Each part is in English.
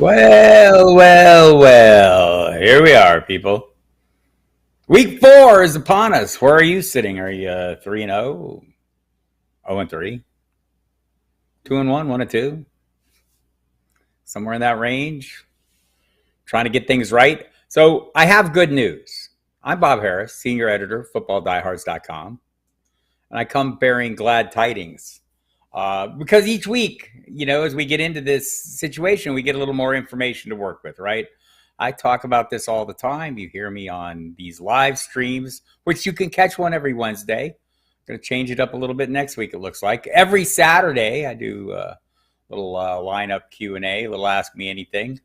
Well. Here we are, people. Week 4 is upon us. Where are you sitting? Are you 3-0? 0-3? 2-1, 1-2? Somewhere in that range? Trying to get things right. So I have good news. I'm Bob Harris, senior editor, footballdiehards.com, and I come bearing glad tidings. Because each week, as we get into this situation, we get a little more information to work with, right? I talk about this all the time. You hear me on these live streams, which you can catch one every Wednesday. I'm going to change it up a little bit next week, it looks like. Every Saturday, I do a little lineup Q&A, a little Ask Me Anything.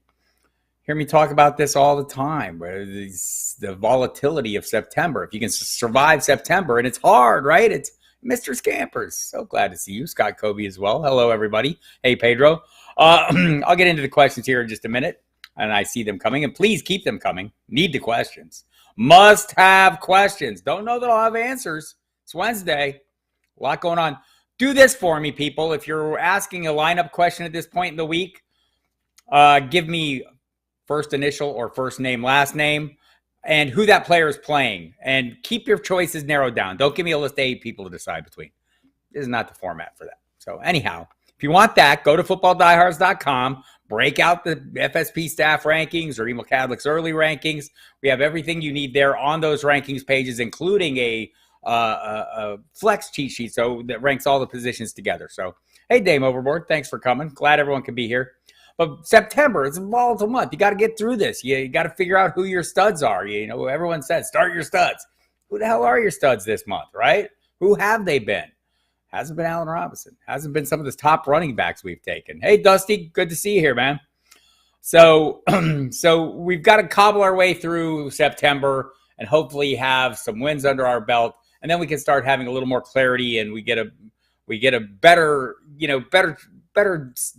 Hear me talk about this all the time, the volatility of September. If you can survive September, and it's hard, right? It's Mr. Scampers. So glad to see you. Scott Kobe as well. Hello, everybody. Hey, Pedro. I'll get into the questions here in just a minute. And I see them coming. And please keep them coming. Need the questions. Must have questions. Don't know that I'll have answers. It's Wednesday. A lot going on. Do this for me, people. If you're asking a lineup question at this point in the week, give me first initial or first name, last name, and who that player is playing. And keep your choices narrowed down. Don't give me a list of 8 people to decide between. This is not the format for that. So anyhow, if you want that, go to footballdiehards.com. Break out the FSP staff rankings or Emo Cadlic's early rankings. We have everything you need there on those rankings pages, including a flex cheat sheet so that ranks all the positions together. So, hey, Dame Overboard, thanks for coming. Glad everyone can be here. But September, it's a volatile month. You got to get through this. You got to figure out who your studs are. Everyone says, start your studs. Who the hell are your studs this month, right? Who have they been? Hasn't been Allen Robinson. Hasn't been some of the top running backs we've taken. Hey, Dusty, good to see you here, man. So we've got to cobble our way through September and hopefully have some wins under our belt, and then we can start having a little more clarity and we get a better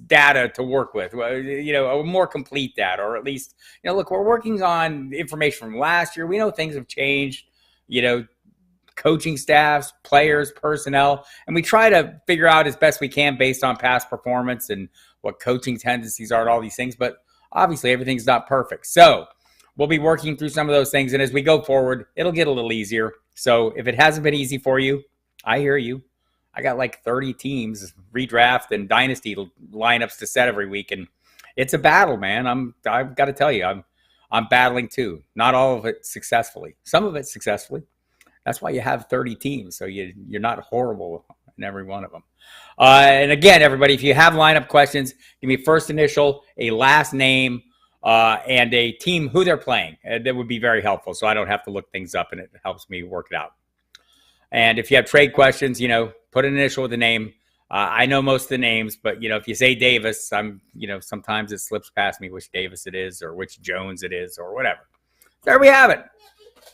data to work with. A more complete data, or at least look, we're working on information from last year. We know things have changed. Coaching staffs, players, personnel, and we try to figure out as best we can based on past performance and what coaching tendencies are and all these things. But obviously, everything's not perfect. So we'll be working through some of those things. And as we go forward, it'll get a little easier. So if it hasn't been easy for you, I hear you. I got like 30 teams, redraft and dynasty lineups to set every week. And it's a battle, man. I've got to tell you, I'm battling too. Not all of it successfully. Some of it successfully. That's why you have 30 teams, so you're not horrible in every one of them. And again, everybody, if you have lineup questions, give me first initial, a last name, and a team, who they're playing. That would be very helpful, so I don't have to look things up, and it helps me work it out. And if you have trade questions, put an initial with a name. I know most of the names, but, if you say Davis, sometimes it slips past me which Davis it is or which Jones it is or whatever. There we have it.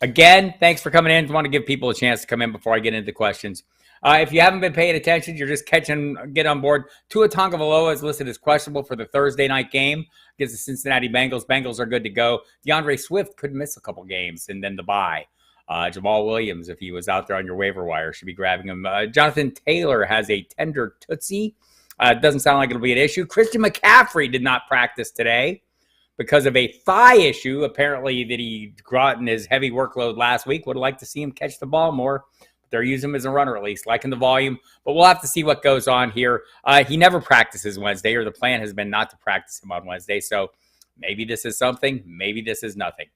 Again, thanks for coming in. I want to give people a chance to come in before I get into the questions. If you haven't been paying attention, you're just get on board. Tua Tagovailoa is listed as questionable for the Thursday night game against the Cincinnati Bengals. Bengals are good to go. DeAndre Swift could miss a couple games and then the bye. Jamal Williams, if he was out there on your waiver wire, should be grabbing him. Jonathan Taylor has a tender tootsie. Doesn't sound like it'll be an issue. Christian McCaffrey did not practice today because of a thigh issue, apparently, that he got in his heavy workload last week. Would like to see him catch the ball more. They're using him as a runner, at least, liking the volume. But we'll have to see what goes on here. He never practices Wednesday, or the plan has been not to practice him on Wednesday. So maybe this is something. Maybe this is nothing.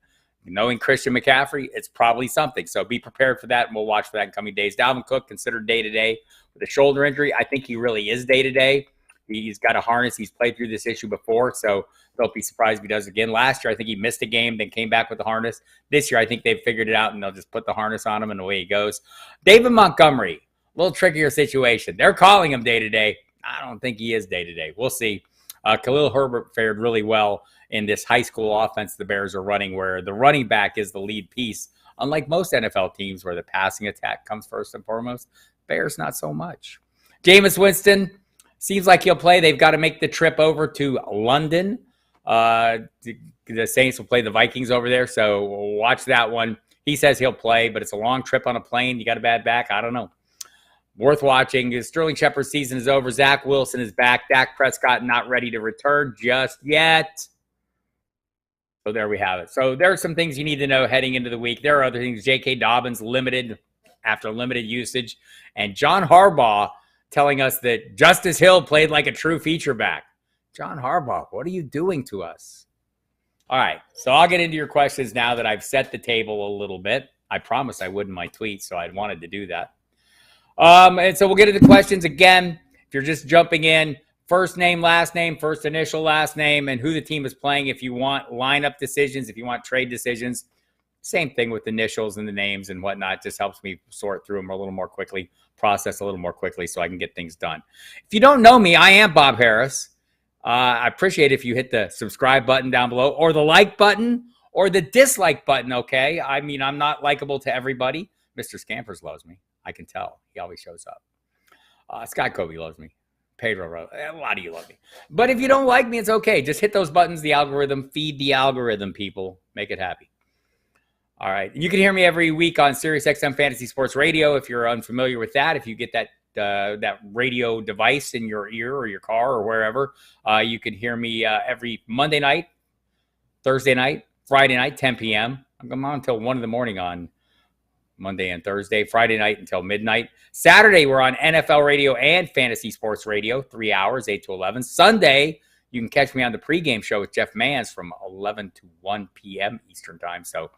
Knowing Christian McCaffrey, it's probably something. So be prepared for that, and we'll watch for that in coming days. Dalvin Cook, considered day-to-day with a shoulder injury. I think he really is day-to-day. He's got a harness. He's played through this issue before, so don't be surprised if he does again. Last year, I think he missed a game, then came back with the harness. This year, I think they've figured it out, and they'll just put the harness on him, and away he goes. David Montgomery, a little trickier situation. They're calling him day-to-day. I don't think he is day-to-day. We'll see. Khalil Herbert fared really well in this high school offense the Bears are running, where the running back is the lead piece. Unlike most NFL teams where the passing attack comes first and foremost, Bears not so much. Jameis Winston, seems like he'll play. They've got to make the trip over to London. The Saints will play the Vikings over there, so we'll watch that one. He says he'll play, but it's a long trip on a plane. You got a bad back? I don't know. Worth watching. Sterling Shepard's season is over. Zach Wilson is back. Dak Prescott not ready to return just yet. So there we have it. So there are some things you need to know heading into the week. There are other things. J.K. Dobbins limited after limited usage. And John Harbaugh telling us that Justice Hill played like a true feature back. John Harbaugh, what are you doing to us? All right, so I'll get into your questions now that I've set the table a little bit. I promised I would in my tweet, so I wanted to do that. And so we'll get into questions again. If you're just jumping in, first name, last name, first initial, last name, and who the team is playing. If you want lineup decisions, if you want trade decisions, same thing with initials and the names and whatnot. Just helps me sort through them a little more quickly, process a little more quickly so I can get things done. If you don't know me, I am Bob Harris. I appreciate if you hit the subscribe button down below or the like button or the dislike button, okay? I mean, I'm not likable to everybody. Mr. Scampers loves me. I can tell. He always shows up. Scott Kobe loves me. Pedro, a lot of you love me. But if you don't like me, it's okay. Just hit those buttons, the algorithm. Feed the algorithm, people. Make it happy. All right. You can hear me every week on SiriusXM Fantasy Sports Radio if you're unfamiliar with that. If you get that radio device in your ear or your car or wherever, you can hear me every Monday night, Thursday night, Friday night, 10 p.m. I'm on until 1 in the morning on Monday and Thursday, Friday night until midnight. Saturday, we're on NFL radio and Fantasy Sports Radio, 3 hours, 8 to 11. Sunday, you can catch me on the pregame show with Jeff Mans from 11 to 1 p.m. Eastern time. So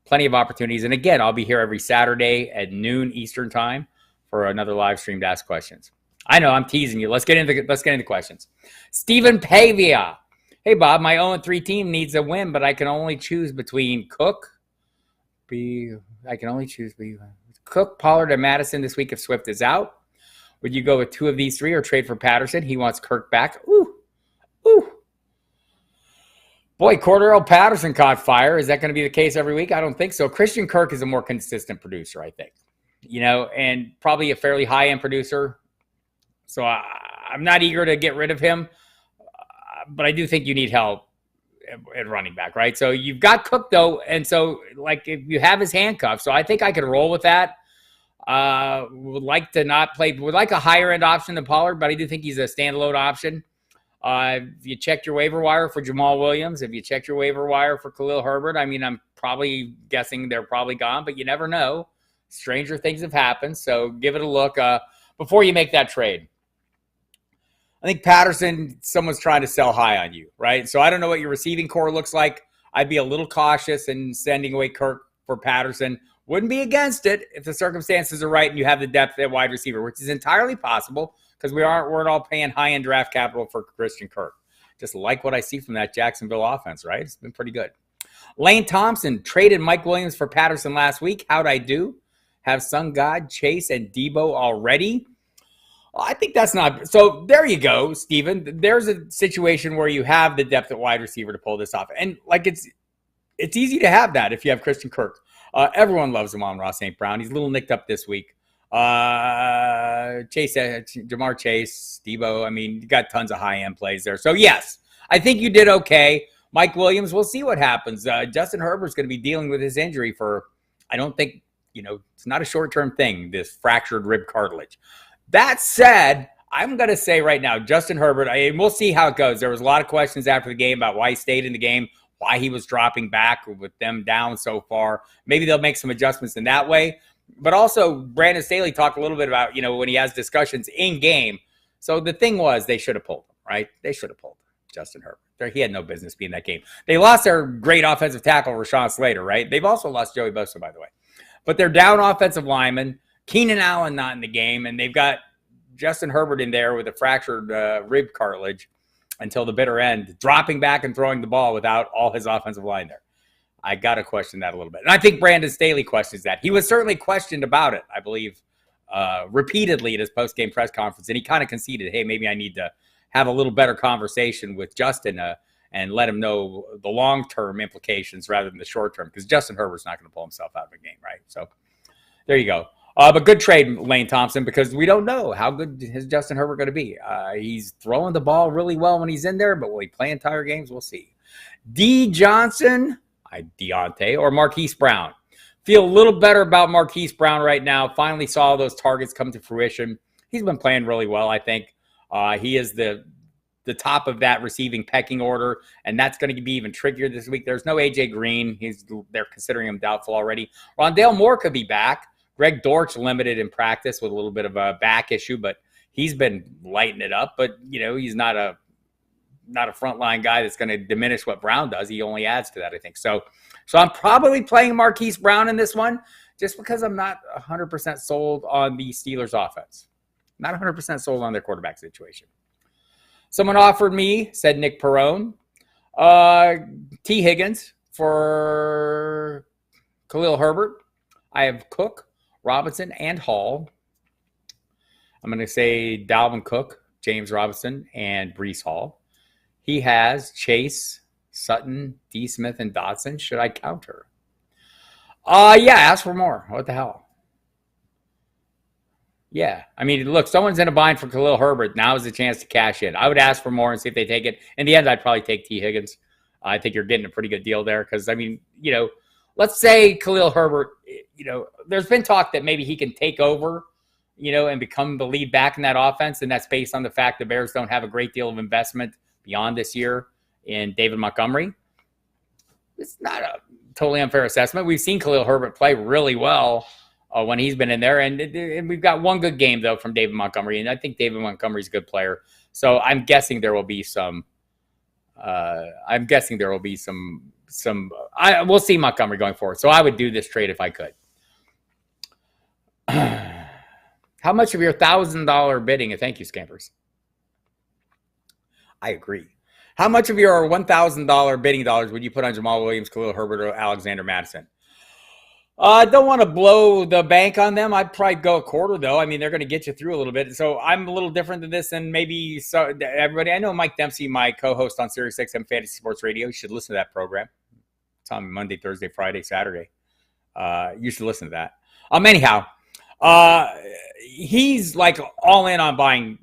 plenty of opportunities. And again, I'll be here every Saturday at noon Eastern time for another live stream to ask questions. I know I'm teasing you. Let's get into questions. Stephen Pavia. Hey, Bob, my 0-3 team needs a win, but I can only choose between Cook, Pollard, and Madison this week if Swift is out. Would you go with two of these three or trade for Patterson? He wants Kirk back. Ooh. Boy, Cordero Patterson caught fire. Is that going to be the case every week? I don't think so. Christian Kirk is a more consistent producer, I think. And probably a fairly high-end producer. So I'm not eager to get rid of him. But I do think you need help at running back, right? So you've got Cook, though. And so, if you have his handcuffs, so I think I could roll with that. Would like a higher-end option than Pollard, but I do think he's a standalone option. If you checked your waiver wire for Jamal Williams, if you checked your waiver wire for Khalil Herbert, I mean, I'm probably guessing they're probably gone, but you never know. Stranger things have happened, so give it a look before you make that trade. I think Patterson, someone's trying to sell high on you, right? So I don't know what your receiving core looks like. I'd be a little cautious in sending away Kirk for Patterson. Wouldn't be against it if the circumstances are right and you have the depth at wide receiver, which is entirely possible because we're all paying high-end draft capital for Christian Kirk. Just like what I see from that Jacksonville offense, right? It's been pretty good. Lane Thompson traded Mike Williams for Patterson last week. How'd I do? Have Sun God, Chase, and Debo already? Well, I think that's not – so there you go, Steven. There's a situation where you have the depth at wide receiver to pull this off. And, it's easy to have that if you have Christian Kirk. Everyone loves Amon-Ra St. Brown. He's a little nicked up this week. Chase, Jamar Chase, Debo. I mean, you got tons of high-end plays there. So, yes, I think you did okay. Mike Williams, we'll see what happens. Justin Herbert's going to be dealing with his injury for – I don't think – it's not a short-term thing, this fractured rib cartilage. That said, I'm going to say right now, Justin Herbert, and we'll see how it goes. There was a lot of questions after the game about why he stayed in the game, why he was dropping back with them down so far. Maybe they'll make some adjustments in that way. But also, Brandon Staley talked a little bit about, when he has discussions in game. So the thing was, they should have pulled him, right? They should have pulled Justin Herbert. He had no business being in that game. They lost their great offensive tackle, Rashawn Slater, right? They've also lost Joey Bosa, by the way. But they're down offensive linemen. Keenan Allen not in the game, and they've got Justin Herbert in there with a fractured rib cartilage until the bitter end, dropping back and throwing the ball without all his offensive line there. I got to question that a little bit. And I think Brandon Staley questions that. He was certainly questioned about it, I believe, repeatedly at his post-game press conference, and he kind of conceded, hey, maybe I need to have a little better conversation with Justin and let him know the long-term implications rather than the short-term, because Justin Herbert's not going to pull himself out of a game, right? So there you go. But good trade, Lane Thompson, because we don't know how good is Justin Herbert going to be. He's throwing the ball really well when he's in there, but will he play entire games? We'll see. D. Johnson, Deontay, or Marquise Brown. Feel a little better about Marquise Brown right now. Finally saw those targets come to fruition. He's been playing really well, I think. He is the the top of that receiving pecking order, and that's going to be even trickier this week. There's no A.J. Green. They're considering him doubtful already. Rondale Moore could be back. Greg Dortch limited in practice with a little bit of a back issue, but he's been lighting it up. But, he's not a frontline guy that's going to diminish what Brown does. He only adds to that, I think. So I'm probably playing Marquise Brown in this one just because I'm not 100% sold on the Steelers offense. Not 100% sold on their quarterback situation. Someone offered me, said Nick Perrone, T. Higgins for Khalil Herbert. I have Cook, Robinson, and Hall. I'm going to say Dalvin Cook, James Robinson, and Breece Hall. He has Chase, Sutton, D. Smith, and Dotson. Should I counter? Yeah, ask for more. What the hell? Yeah. I mean, look, someone's in a bind for Khalil Herbert. Now is the chance to cash in. I would ask for more and see if they take it. In the end, I'd probably take T. Higgins. I think you're getting a pretty good deal there because, I mean, let's say Khalil Herbert, there's been talk that maybe he can take over, and become the lead back in that offense, and that's based on the fact the Bears don't have a great deal of investment beyond this year in David Montgomery. It's not a totally unfair assessment. We've seen Khalil Herbert play really well when he's been in there, and we've got one good game, though, from David Montgomery, and I think David Montgomery's a good player. So I'm guessing there will be some we'll see Montgomery going forward. So I would do this trade if I could. How much of your $1,000 bidding? Thank you, Scampers. I agree. How much of your $1,000 bidding dollars would you put on Jamal Williams, Khalil Herbert, or Alexander Mattison? I don't want to blow the bank on them. I'd probably go a quarter, though. I mean, they're going to get you through a little bit. So I'm a little different than this, and maybe everybody. I know Mike Dempsey, my co-host on Sirius XM Fantasy Sports Radio. You should listen to that program. It's on Monday, Thursday, Friday, Saturday. You should listen to that. Anyhow, he's like all in on buying,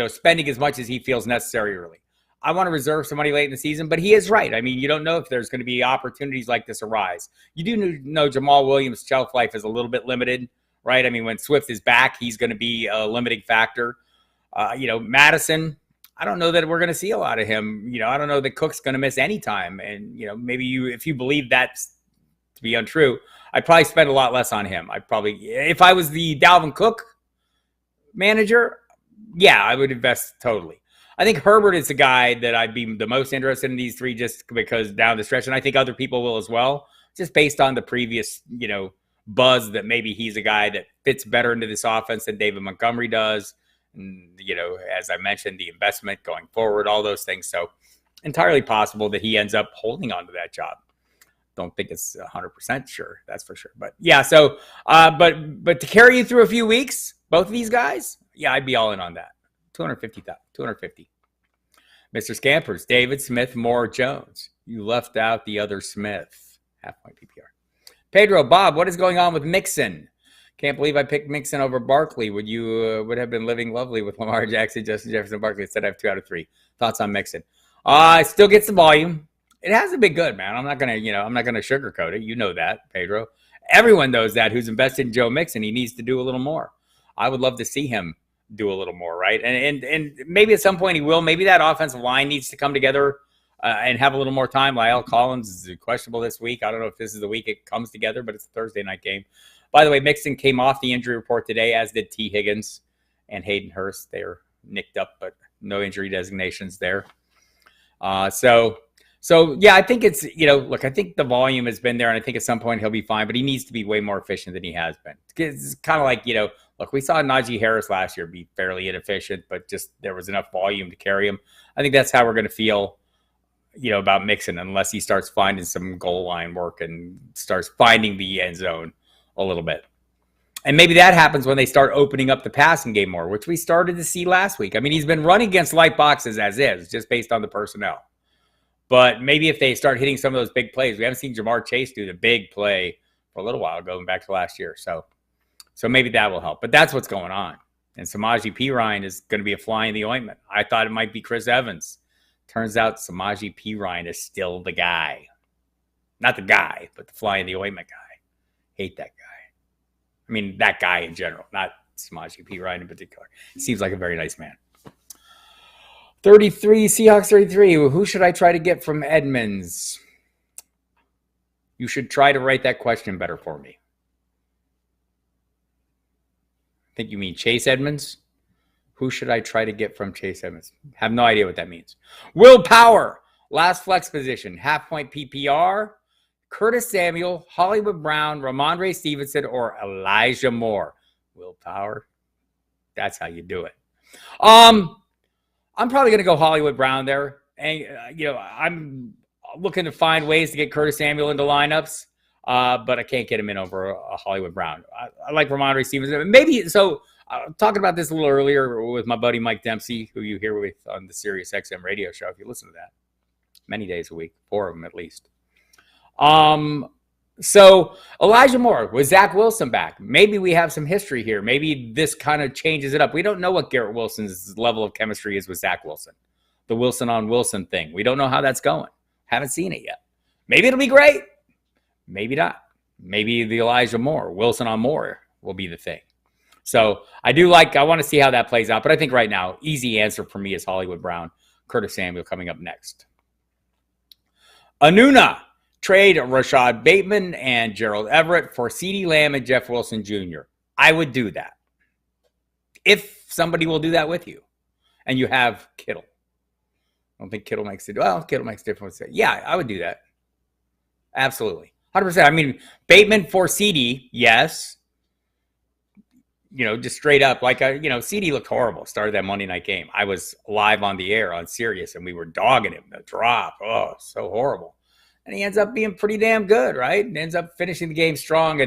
spending as much as he feels necessary early. I want to reserve some money late in the season, but he is right. I mean, you don't know if there's going to be opportunities like this arise. You do know Jamal Williams' shelf life is a little bit limited, right? I mean, when Swift is back, he's going to be a limiting factor. Madison, I don't know that we're going to see a lot of him. I don't know that Cook's going to miss any time. And, maybe if you believe that's to be untrue, I'd probably spend a lot less on him. If I was the Dalvin Cook manager, yeah, I would invest totally. I think Herbert is the guy that I'd be the most interested in these three just because down the stretch, and I think other people will as well, just based on the previous, buzz that maybe he's a guy that fits better into this offense than David Montgomery does. And, as I mentioned, the investment going forward, all those things. So entirely possible that he ends up holding on to that job. Don't think it's 100% sure. That's for sure. But yeah, so, but to carry you through a few weeks, both of these guys, yeah, I'd be all in on that. 250. Mr. Scampers, David, Smith, Moore, Jones. You left out the other Smith. Half point PPR. Pedro, Bob, what is going on with Mixon? Can't believe I picked Mixon over Barkley. Would you would have been living lovely with Lamar Jackson, Justin Jefferson, Barkley? Instead, I have 2 out of 3. Thoughts on Mixon? Still gets the volume. It hasn't been good, man. I'm not gonna sugarcoat it. You know that, Pedro. Everyone knows that. Who's invested in Joe Mixon? He needs to do a little more. I would love to see him do a little more, right? And maybe at some point he will. Maybe that offensive line needs to come together and have a little more time. Lyle Collins is questionable this week. I don't know if this is the week it comes together, but it's a Thursday night game. By the way, Mixon came off the injury report today, as did T. Higgins and Hayden Hurst. They're nicked up, but no injury designations there. So yeah, I think it's, look, I think the volume has been there, and I think at some point he'll be fine, but he needs to be way more efficient than he has been. It's kind of like, look, we saw Najee Harris last year be fairly inefficient, but just there was enough volume to carry him. I think that's how we're going to feel, about Mixon, unless he starts finding some goal line work and starts finding the end zone a little bit. And maybe that happens when they start opening up the passing game more, which we started to see last week. I mean, he's been running against light boxes as is, just based on the personnel. But maybe if they start hitting some of those big plays, we haven't seen Jamar Chase do the big play for a little while, going back to last year. So maybe that will help. But that's what's going on. And Samaje Perine is going to be a fly in the ointment. I thought it might be Chris Evans. Turns out Samaje Perine is still the guy. Not the guy, but the fly in the ointment guy. Hate that guy. I mean, that guy in general, not Samaje Perine in particular. Seems like a very nice man. 33, Seahawks 33. Who should I try to get from Edmonds? You should try to write that question better for me. I think you mean Chase Edmonds. Who should I try to get from Chase Edmonds? Have no idea what that means. Will Power, last flex position, half point PPR. Curtis Samuel, Hollywood Brown, Ramondre Stevenson, or Elijah Moore. Will Power. That's how you do it. I'm probably going to go Hollywood Brown there. And, I'm looking to find ways to get Curtis Samuel into lineups, but I can't get him in over a Hollywood Brown. I like Ramondre Stevenson. Maybe, so talking about this a little earlier with my buddy Mike Dempsey, who you hear with on the Sirius XM radio show, if you listen to that, many days a week, 4 of them at least. So Elijah Moore, with Zach Wilson back, maybe we have some history here. Maybe this kind of changes it up. We don't know what Garrett Wilson's level of chemistry is with Zach Wilson. The Wilson on Wilson thing. We don't know how that's going. Haven't seen it yet. Maybe it'll be great. Maybe not. Maybe the Elijah Moore, Wilson on Moore will be the thing. So I want to see how that plays out. But I think right now, easy answer for me is Hollywood Brown, Curtis Samuel coming up next. Anuna. Trade Rashad Bateman and Gerald Everett for CeeDee Lamb and Jeff Wilson Jr. I would do that. If somebody will do that with you. And you have Kittle. I don't think Kittle makes it. Well, Kittle makes a difference. Yeah, I would do that. Absolutely. 100%. I mean, Bateman for CeeDee, yes. Just straight up. Like, CeeDee looked horrible. Started that Monday night game. I was live on the air on Sirius, and we were dogging him. The drop. Oh, so horrible. And he ends up being pretty damn good, right? And ends up finishing the game strong.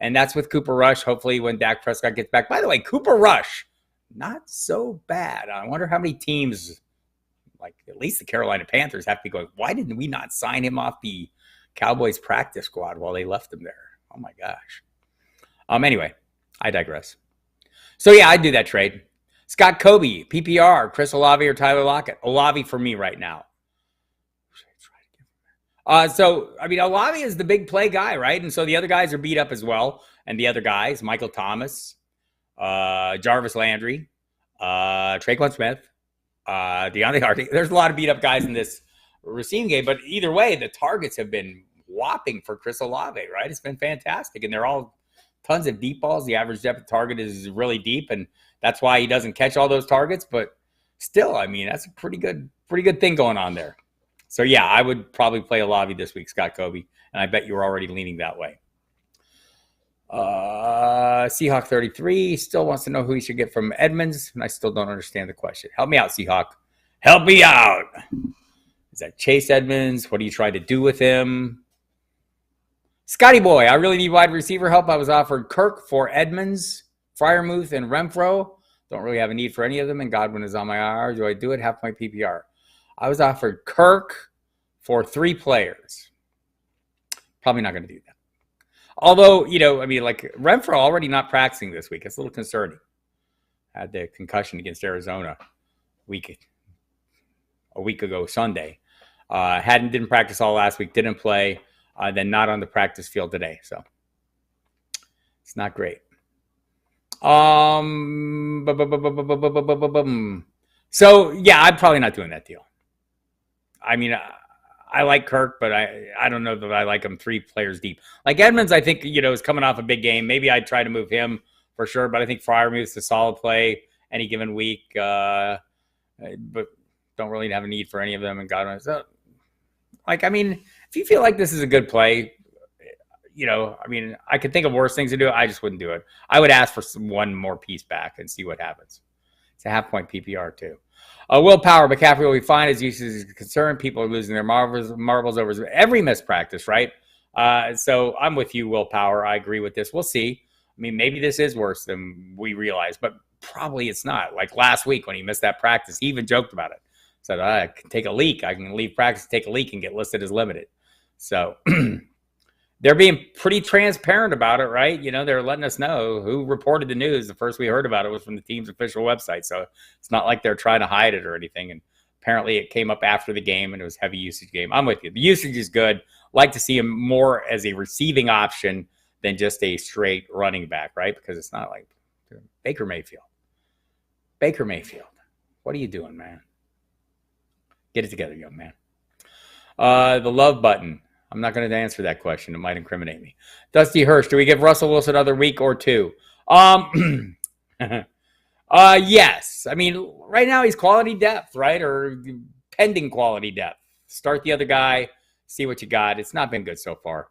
And that's with Cooper Rush, hopefully, when Dak Prescott gets back. By the way, Cooper Rush, not so bad. I wonder how many teams, like at least the Carolina Panthers, have to be going, why didn't we not sign him off the Cowboys practice squad while they left him there? Oh, my gosh. Anyway, I digress. So, yeah, I'd do that trade. Scott Kobe, PPR, Chris Olave or Tyler Lockett. Olave for me right now. Olave is the big play guy, right? And so the other guys are beat up as well. And the other guys, Michael Thomas, Jarvis Landry, Traquan Smith, DeAndre Hardy. There's a lot of beat up guys in this receiving game. But either way, the targets have been whopping for Chris Olave, right? It's been fantastic. And they're all tons of deep balls. The average depth of target is really deep. And that's why he doesn't catch all those targets. But still, that's a pretty good thing going on there. So, yeah, I would probably play Olave this week, Scott Kobe, and I bet you were already leaning that way. Seahawk 33 still wants to know who he should get from Edmonds, and I still don't understand the question. Help me out, Seahawk. Help me out. Is that Chase Edmonds? What do you try to do with him? Scotty Boy, I really need wide receiver help. I was offered Kirk for Edmonds, Freiermuth, and Renfro. Don't really have a need for any of them, and Godwin is on my IR. Do I do it? Half point PPR. I was offered Kirk for 3 players. Probably not going to do that. Although, Renfro already not practicing this week. It's a little concerning. Had the concussion against Arizona a week ago Sunday. Didn't practice all last week, didn't play, then not on the practice field today. So it's not great. So, yeah, I'm probably not doing that deal. I like Kirk, but I don't know that I like him 3 players deep. Like Edmonds, I think, is coming off a big game. Maybe I'd try to move him for sure, but I think Freiermuth's a solid play any given week. But don't really have a need for any of them. And God, so, if you feel like this is a good play, I could think of worse things to do. I just wouldn't do it. I would ask for one more piece back and see what happens. It's a half point PPR too. Willpower, McCaffrey will be fine as usage is concerned. People are losing their marbles over every missed practice, right? So I'm with you, Willpower. I agree with this. We'll see. Maybe this is worse than we realize, but probably it's not. Like last week when he missed that practice, he even joked about it. Said, I can take a leak. I can leave practice, take a leak, and get listed as limited. So they're being pretty transparent about it, right? They're letting us know who reported the news. The first we heard about it was from the team's official website. So it's not like they're trying to hide it or anything. And apparently it came up after the game and it was a heavy usage game. I'm with you. The usage is good. Like to see him more as a receiving option than just a straight running back, right? Because it's not like Baker Mayfield. What are you doing, man? Get it together, young man. The love button. I'm not going to answer that question. It might incriminate me. Dusty Hirsch, do we give Russell Wilson another week or two? Yes. I mean, right now he's quality depth, right? Or pending quality depth. Start the other guy, see what you got. It's not been good so far.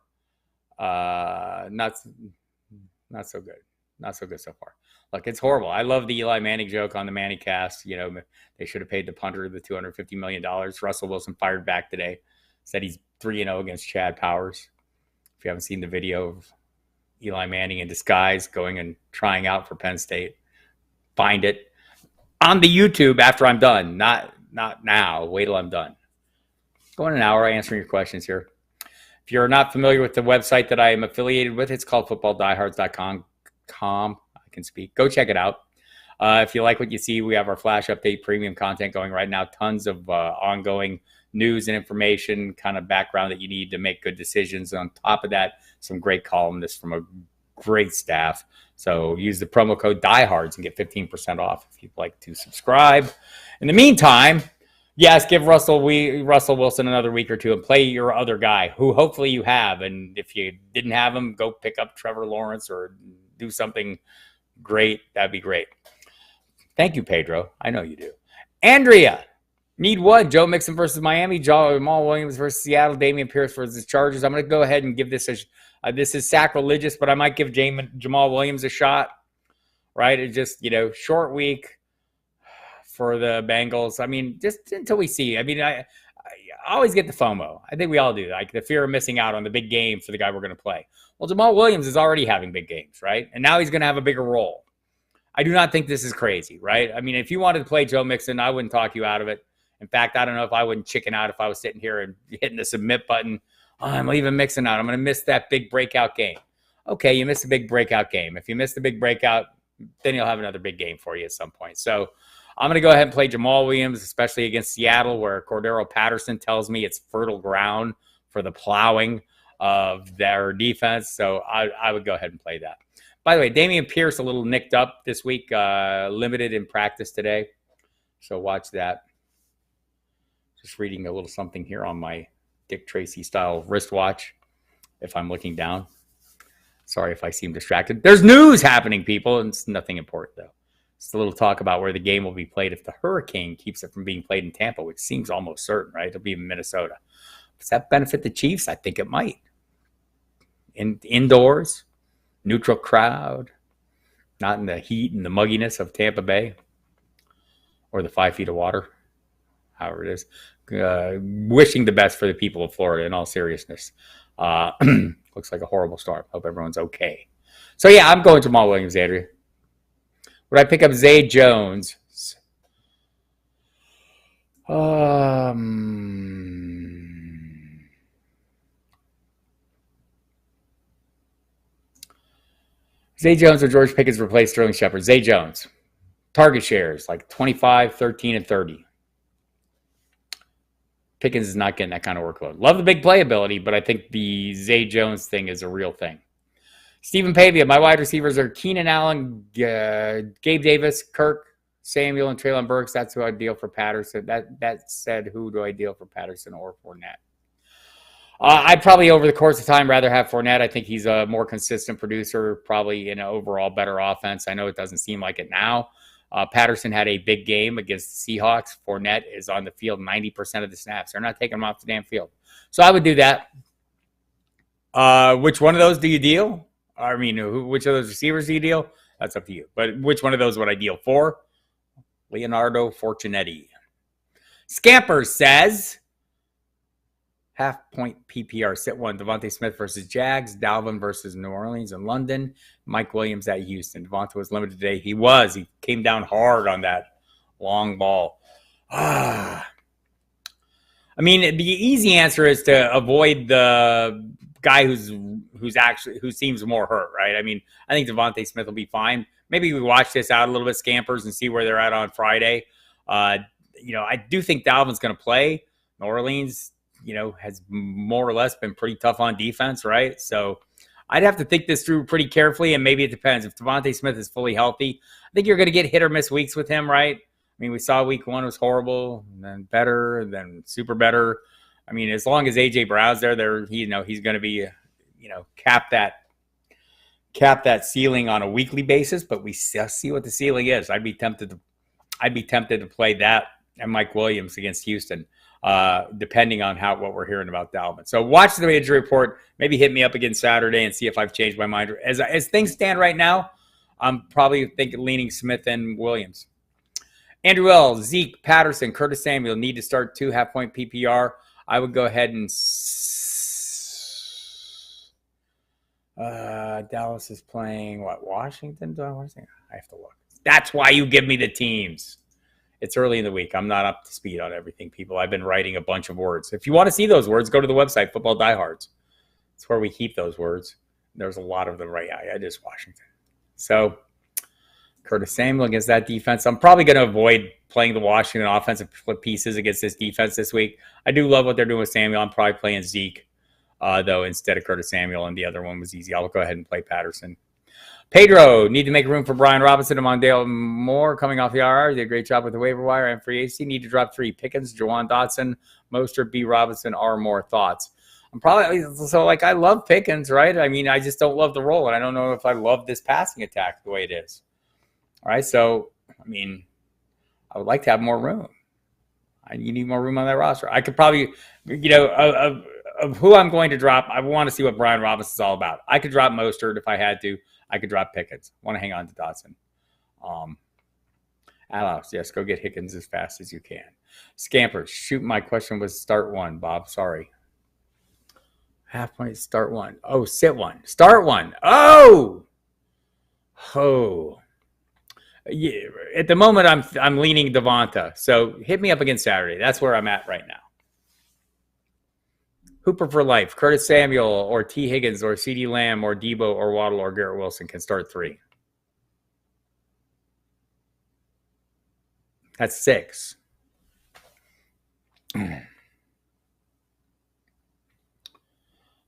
Not so good. Not so good so far. Look, it's horrible. I love the Eli Manning joke on the Manning cast. You know, they should have paid the punter the $250 million. Russell Wilson fired back today. Said he's 3-0 against Chad Powers. If you haven't seen the video of Eli Manning in disguise going and trying out for Penn State, find it on the YouTube after I'm done. Not now. Wait till I'm done. Going an hour answering your questions here. If you're not familiar with the website that I am affiliated with, it's called footballdiehards.com. I can speak. Go check it out. If you like what you see, we have our flash update premium content going right now. Tons of ongoing news and information, kind of background that you need to make good decisions. On top of that, some great columnists from a great staff. So use the promo code Diehards and get 15% off if you'd like to subscribe. In the meantime, yes, give Russell Wilson another week or two and play your other guy, who hopefully you have. And if you didn't have him, go pick up Trevor Lawrence or do something great. That'd be great. Thank you, Pedro. I know you do. Andrea, need what? Joe Mixon versus Miami, Jamal Williams versus Seattle, Dameon Pierce versus Chargers. I'm going to go ahead and give this this is sacrilegious, but I might give Jamal Williams a shot, right? It's just, short week for the Bengals. I mean, just until we see. I mean, I always get the FOMO. I think we all do, like the fear of missing out on the big game for the guy we're going to play. Well, Jamal Williams is already having big games, right? And now he's going to have a bigger role. I do not think this is crazy, right? I mean, if you wanted to play Joe Mixon, I wouldn't talk you out of it. In fact, I don't know if I wouldn't chicken out if I was sitting here and hitting the submit button. Oh, I'm leaving Mixon out. I'm going to miss that big breakout game. Okay, you missed a big breakout game. If you missed the big breakout, then you'll have another big game for you at some point. So I'm going to go ahead and play Jamal Williams, especially against Seattle, where Cordero Patterson tells me it's fertile ground for the plowing of their defense. So I would go ahead and play that. By the way, Dameon Pierce a little nicked up this week, limited in practice today. So watch that. Just reading a little something here on my Dick Tracy style wristwatch if I'm looking down. Sorry if I seem distracted. There's news happening, people, and it's nothing important, though. It's a little talk about where the game will be played if the hurricane keeps it from being played in Tampa, which seems almost certain, right? It'll be in Minnesota. Does that benefit the Chiefs? I think it might. Indoors, neutral crowd, not in the heat and the mugginess of Tampa Bay or the 5 feet of water, however it is. Wishing the best for the people of Florida in all seriousness. Looks like a horrible storm. Hope everyone's okay. So, yeah, I'm going Jamal Williams, Andrea. Would I pick up Zay Jones? Zay Jones or George Pickens replace Sterling Shepard? Zay Jones. Target shares, like 25, 13, and 30. Pickens is not getting that kind of workload. Love the big playability, but I think the Zay Jones thing is a real thing. Stephen Pavia, my wide receivers are Keenan Allen, Gabe Davis, Kirk, Samuel, and Treylon Burks. That's who I deal for Patterson. That said, who do I deal for Patterson or Fournette? I'd probably, over the course of time, rather have Fournette. I think he's a more consistent producer, probably in an overall better offense. I know it doesn't seem like it now. Patterson had a big game against the Seahawks. Fournette is on the field 90% of the snaps. They're not taking him off the damn field. So I would do that. Which one of those do you deal? I mean, which of those receivers do you deal? That's up to you. But which one of those would I deal for? Leonardo Fortunetti. Scamper says, half-point PPR, sit one. Devontae Smith versus Jags. Dalvin versus New Orleans and London. Mike Williams at Houston. Devontae was limited today. He was. He came down hard on that long ball. I mean, the easy answer is to avoid the guy who seems more hurt, right? I mean, I think Devontae Smith will be fine. Maybe we watch this out a little bit, Scampers, and see where they're at on Friday. I do think Dalvin's going to play. New Orleans, has more or less been pretty tough on defense, right? So I'd have to think this through pretty carefully, and maybe it depends. If Devontae Smith is fully healthy, I think you're going to get hit or miss weeks with him, right? I mean, we saw week 1 was horrible, and then better, and then super better. I mean, as long as AJ Brown's there, he's going to be, cap that ceiling on a weekly basis. But we see what the ceiling is. I'd be tempted to play that and Mike Williams against Houston, depending on what we're hearing about Dalvin. So watch the injury report. Maybe hit me up again Saturday and see if I've changed my mind. As things stand right now, I'm probably leaning Smith and Williams. Andrew L., Zeke, Patterson, Curtis Samuel need to start 2 half-point PPR. I would go ahead and Dallas is playing, Washington? I have to look. That's why you give me the teams. It's early in the week. I'm not up to speed on everything, people. I've been writing a bunch of words. If you want to see those words, go to the website, Football Diehards. It's where we keep those words. There's a lot of them right now. Yeah, it is Washington. So Curtis Samuel against that defense. I'm probably going to avoid playing the Washington offensive pieces against this defense this week. I do love what they're doing with Samuel. I'm probably playing Zeke, though, instead of Curtis Samuel, and the other one was easy. I'll go ahead and play Patterson. Pedro, need to make room for Brian Robinson and Mondale Moore coming off the IR. Did a great job with the waiver wire and free agency. Need to drop 3. Pickens, Jawan Dotson, Mostert, B. Robinson, R. Moore. Thoughts? I love Pickens, right? I mean, I just don't love the role, and I don't know if I love this passing attack the way it is. All right, so, I mean, I would like to have more room. You need more room on that roster. I could probably, of who I'm going to drop, I want to see what Brian Robinson's all about. I could drop Mostert if I had to. I could drop Pickens. I want to hang on to Dotson. Alex, yes, go get Higgins as fast as you can. Scampers, shoot, my question was start 1, Bob. Sorry. Half point, start 1. Oh, sit 1. Start 1. Oh! Yeah, at the moment, I'm leaning Devonta. So hit me up again Saturday. That's where I'm at right now. Hooper for life. Curtis Samuel or T. Higgins or CeeDee Lamb or Debo or Waddle or Garrett Wilson can start 3. That's 6.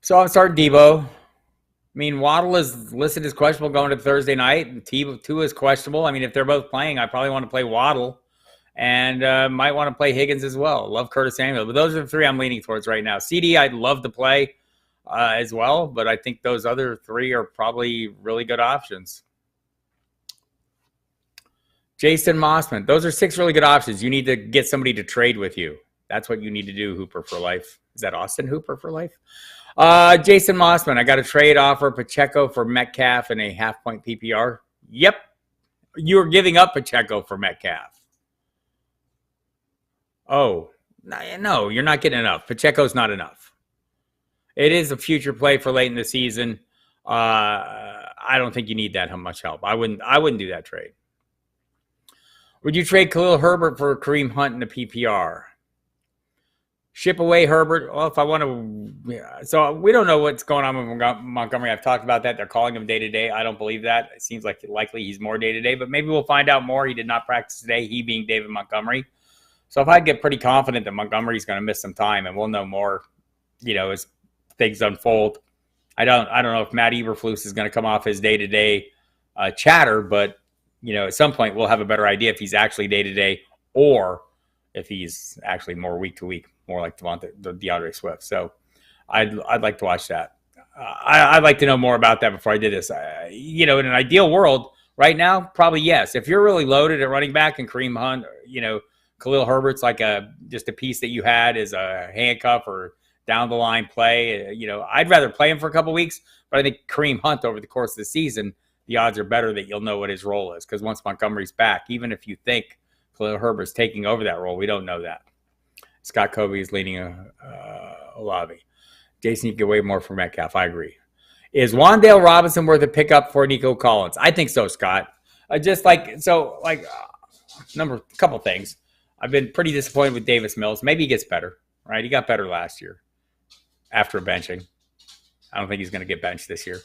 So I'm starting Debo. I mean, Waddle is listed as questionable going to Thursday night, and Tua is questionable. I mean, if they're both playing, I probably want to play Waddle, and might want to play Higgins as well. Love Curtis Samuel, but those are the 3 I'm leaning towards right now. CD, I'd love to play as well, but I think those other 3 are probably really good options. Jason Mossman, those are 6 really good options. You need to get somebody to trade with you. That's what you need to do, Hooper for life. Is that Austin Hooper for life? Jason Mossman, I got a trade offer, Pacheco for Metcalf in a half-point PPR. Yep. You're giving up Pacheco for Metcalf. Oh, no, you're not getting enough. Pacheco's not enough. It is a future play for late in the season. I don't think you need that much help. I wouldn't do that trade. Would you trade Khalil Herbert for Kareem Hunt in the PPR? Ship away Herbert. Well, if I want to, so we don't know what's going on with Montgomery. I've talked about that. They're calling him day-to-day. I don't believe that. It seems like likely he's more day-to-day, but maybe we'll find out more. He did not practice today, he being David Montgomery. So if I get pretty confident that Montgomery's going to miss some time, and we'll know more, as things unfold. I don't know if Matt Eberflus is going to come off his day-to-day chatter, but, at some point we'll have a better idea if he's actually day-to-day or if he's actually more week-to-week. More like DeAndre Swift. So I'd like to watch that. I'd like to know more about that before I did this. In an ideal world, right now, probably yes. If you're really loaded at running back and Kareem Hunt, Khalil Herbert's like just a piece that you had as a handcuff or down the line play. I'd rather play him for a couple weeks, but I think Kareem Hunt over the course of the season, the odds are better that you'll know what his role is. Because once Montgomery's back, even if you think Khalil Herbert's taking over that role, we don't know that. Scott Covey is leading Olave. Jason, you get way more for Metcalf. I agree. Is Wan'Dale Robinson worth a pickup for Nico Collins? I think so, Scott. A couple things. I've been pretty disappointed with Davis Mills. Maybe he gets better, right? He got better last year after benching. I don't think he's going to get benched this year.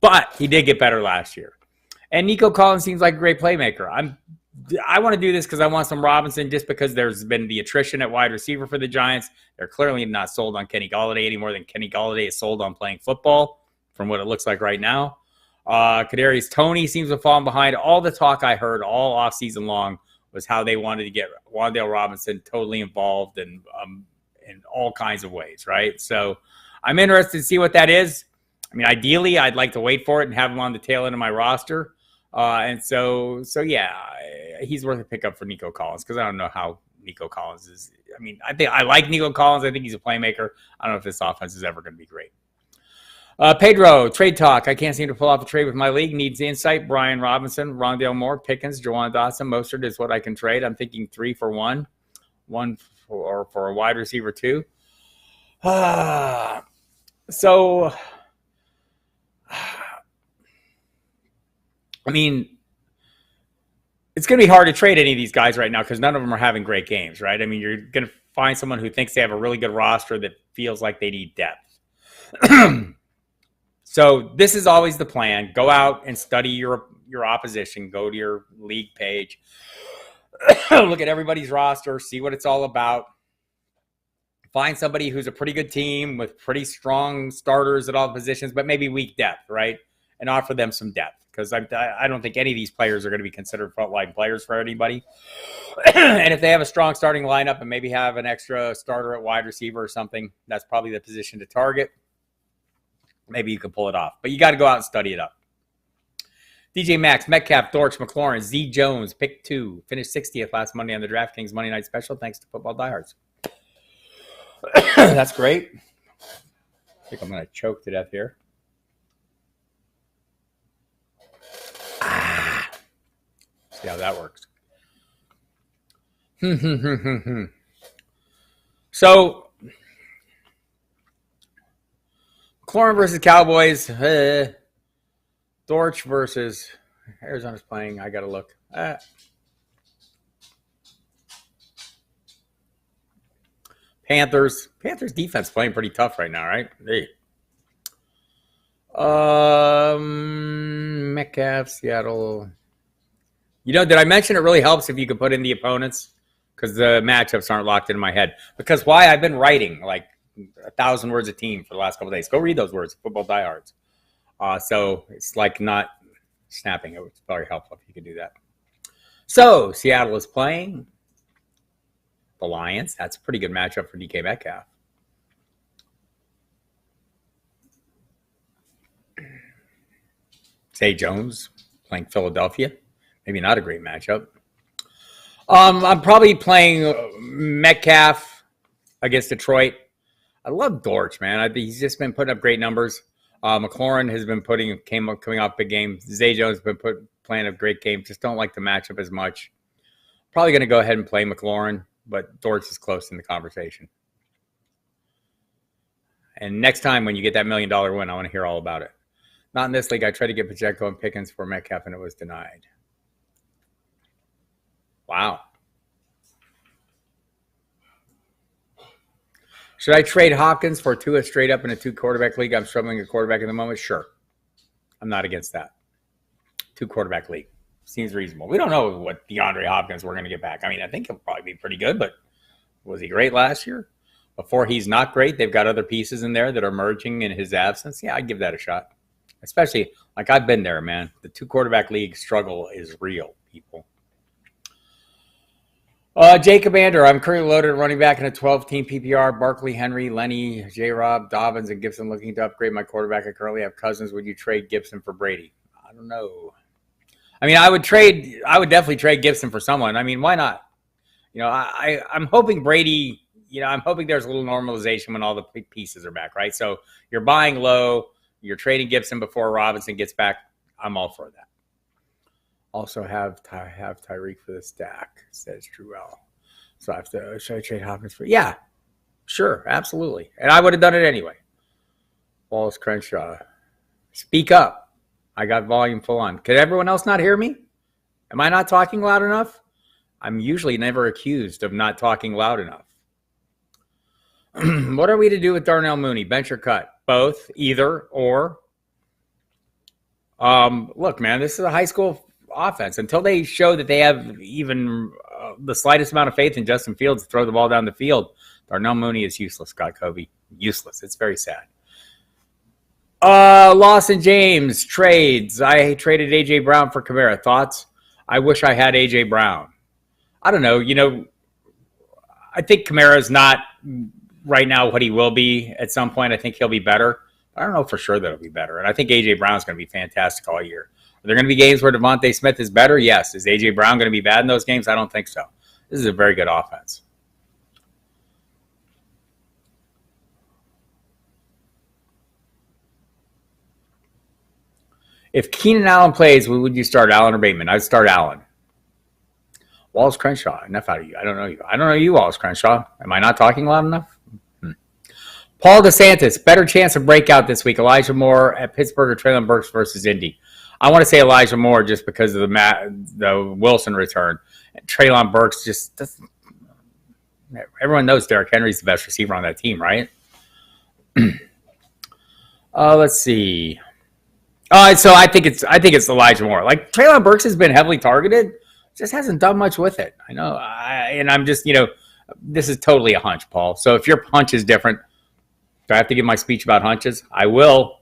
But he did get better last year. And Nico Collins seems like a great playmaker. I want to do this because I want some Robinson just because there's been the attrition at wide receiver for the Giants. They're clearly not sold on Kenny Golladay any more than Kenny Golladay is sold on playing football from what it looks like right now. Kadarius Toney seems to have fallen behind. All the talk I heard all offseason long was how they wanted to get Wan'Dale Robinson totally involved in all kinds of ways, right? So I'm interested to see what that is. I mean, ideally, I'd like to wait for it and have him on the tail end of my roster. And so yeah, he's worth a pickup for Nico Collins because I don't know how Nico Collins is. I mean, I like Nico Collins. I think he's a playmaker. I don't know if this offense is ever going to be great. Pedro, trade talk. I can't seem to pull off a trade with my league. Needs insight. Brian Robinson, Rondale Moore, Pickens, Jawan Dotson. Mostert is what I can trade. I'm thinking 3 for 1. 1 for a wide receiver 2. So, I mean, it's going to be hard to trade any of these guys right now because none of them are having great games, right? I mean, you're going to find someone who thinks they have a really good roster that feels like they need depth. So this is always the plan. Go out and study your opposition. Go to your league page. Look at everybody's roster. See what it's all about. Find somebody who's a pretty good team with pretty strong starters at all positions, but maybe weak depth, right? And offer them some depth because I don't think any of these players are going to be considered frontline players for anybody. And if they have a strong starting lineup and maybe have an extra starter at wide receiver or something, that's probably the position to target. Maybe you can pull it off. But you got to go out and study it up. DJ Maxx, Metcalf, Dortch, McLaurin, Z Jones, pick 2. Finished 60th last Monday on the DraftKings Monday Night Special thanks to Football Diehards. That's great. I think I'm going to choke to death here. See how that works. So, McLaurin versus Cowboys. Dortch versus Arizona's playing. I got to look. Panthers. Panthers defense playing pretty tough right now, right? Hey. Metcalf, Seattle. You know, did I mention it really helps if you could put in the opponents? Because the matchups aren't locked in my head. Because why? I've been writing like 1,000 words a team for the last couple of days. Go read those words, Football Diehards. So it's like not snapping. It would very helpful if you could do that. So Seattle is playing the Lions. That's a pretty good matchup for DK Metcalf. Zay Jones playing Philadelphia. Maybe not a great matchup. I'm probably playing Metcalf against Detroit. I love Dortch, man. He's just been putting up great numbers. McLaurin has been coming off big games. Zay Jones has been playing a great game. Just don't like the matchup as much. Probably going to go ahead and play McLaurin, but Dortch is close in the conversation. And next time when you get that $1 million win, I want to hear all about it. Not in this league. I tried to get Pacheco and Pickens for Metcalf, and it was denied. Wow. Should I trade Hopkins for Tua straight up in a 2-quarterback league? I'm struggling at quarterback at the moment. Sure. I'm not against that. 2-quarterback league. Seems reasonable. We don't know what DeAndre Hopkins we're going to get back. I mean, I think he'll probably be pretty good, but was he great last year? Before he's not great, they've got other pieces in there that are merging in his absence. Yeah, I'd give that a shot. Especially, like I've been there, man. The 2-quarterback league struggle is real, people. Jacob Ander, I'm currently loaded at running back in a 12-team PPR. Barkley, Henry, Lenny, J-Rob, Dobbins, and Gibson looking to upgrade my quarterback. I currently have Cousins. Would you trade Gibson for Brady? I don't know. I mean, I would definitely trade Gibson for someone. I mean, why not? You know, I'm hoping Brady, I'm hoping there's a little normalization when all the pieces are back, right? So you're buying low. You're trading Gibson before Robinson gets back. I'm all for that. Also have Tyreek for the stack, says Drewell. So should I trade Hopkins for? Yeah, sure, absolutely. And I would have done it anyway. Wallace Crenshaw, speak up. I got volume full on. Could everyone else not hear me? Am I not talking loud enough? I'm usually never accused of not talking loud enough. What are we to do with Darnell Mooney? Bench or cut? Both, either, or. Look, man, this is a high school offense. Until they show that they have even the slightest amount of faith in Justin Fields to throw the ball down the field, Darnell Mooney is useless, Scott Covey. Useless. It's very sad. Lawson James trades. I traded A.J. Brown for Kamara. Thoughts? I wish I had A.J. Brown. I don't know. I think Kamara's not right now what he will be at some point. I think he'll be better. I don't know for sure that he'll be better. And I think A.J. Brown's going to be fantastic all year. Are there going to be games where Devontae Smith is better? Yes. Is A.J. Brown going to be bad in those games? I don't think so. This is a very good offense. If Keenan Allen plays, would you start Allen or Bateman? I'd start Allen. Wallace Crenshaw, enough out of you. I don't know you. I don't know you, Wallace Crenshaw. Am I not talking loud enough? Paul DeSantis, better chance of breakout this week. Elijah Moore at Pittsburgh or Traylon Burks versus Indy. I want to say Elijah Moore just because of the Wilson return. Traylon Burks just doesn't. Everyone knows Derrick Henry's the best receiver on that team, right? Let's see. So I think it's Elijah Moore. Like Traylon Burks has been heavily targeted, just hasn't done much with it. I know, and I'm just this is totally a hunch, Paul. So if your hunch is different, do I have to give my speech about hunches? I will.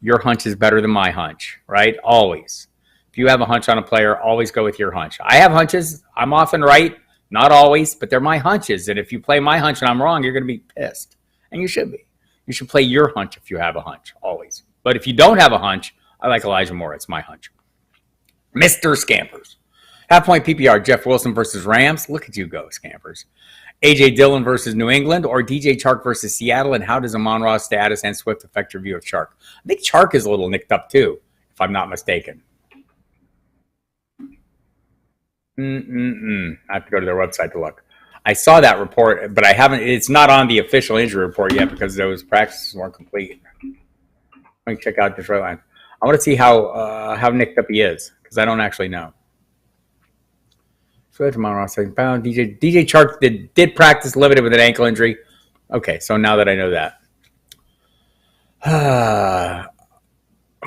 Your hunch is better than my hunch, right? Always. If you have a hunch on a player, always go with your hunch. I have hunches. I'm often right, not always, but they're my hunches. And if you play my hunch and I'm wrong, you're going to be pissed, and you should be. You should play your hunch if you have a hunch, always. But if you don't have a hunch, I like Elijah Moore. It's my hunch. Mr. Scampers. Half-point PPR, Jeff Wilson versus Rams. Look at you go, Scampers. A.J. Dillon versus New England or DJ Chark versus Seattle, and how does Amon-Ra's status and Swift affect your view of Chark? I think Chark is a little nicked up too, if I'm not mistaken. I have to go to their website to look. I saw that report, but I haven't. It's not on the official injury report yet because those practices weren't complete. Let me check out Detroit Lions. I want to see how nicked up he is because I don't actually know. So that's Amon-Ra second pound. DJ Chark did practice limited with an ankle injury. Okay, so now that I know that,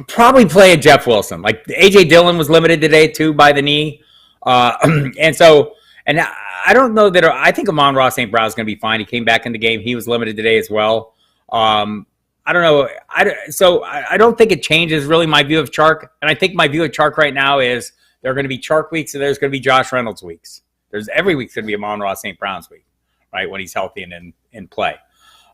probably play a Jeff Wilson. Like A.J. Dillon was limited today too by the knee, and I don't know that. I think Amon-Ra St. Brown is going to be fine. He came back in the game. He was limited today as well. I don't know. I don't think it changes really my view of Chark. And I think my view of Chark right now is there are going to be Chark weeks and there's going to be Josh Reynolds weeks. Every week's going to be Amon-Ra St. Brown's week, right, when he's healthy and in play.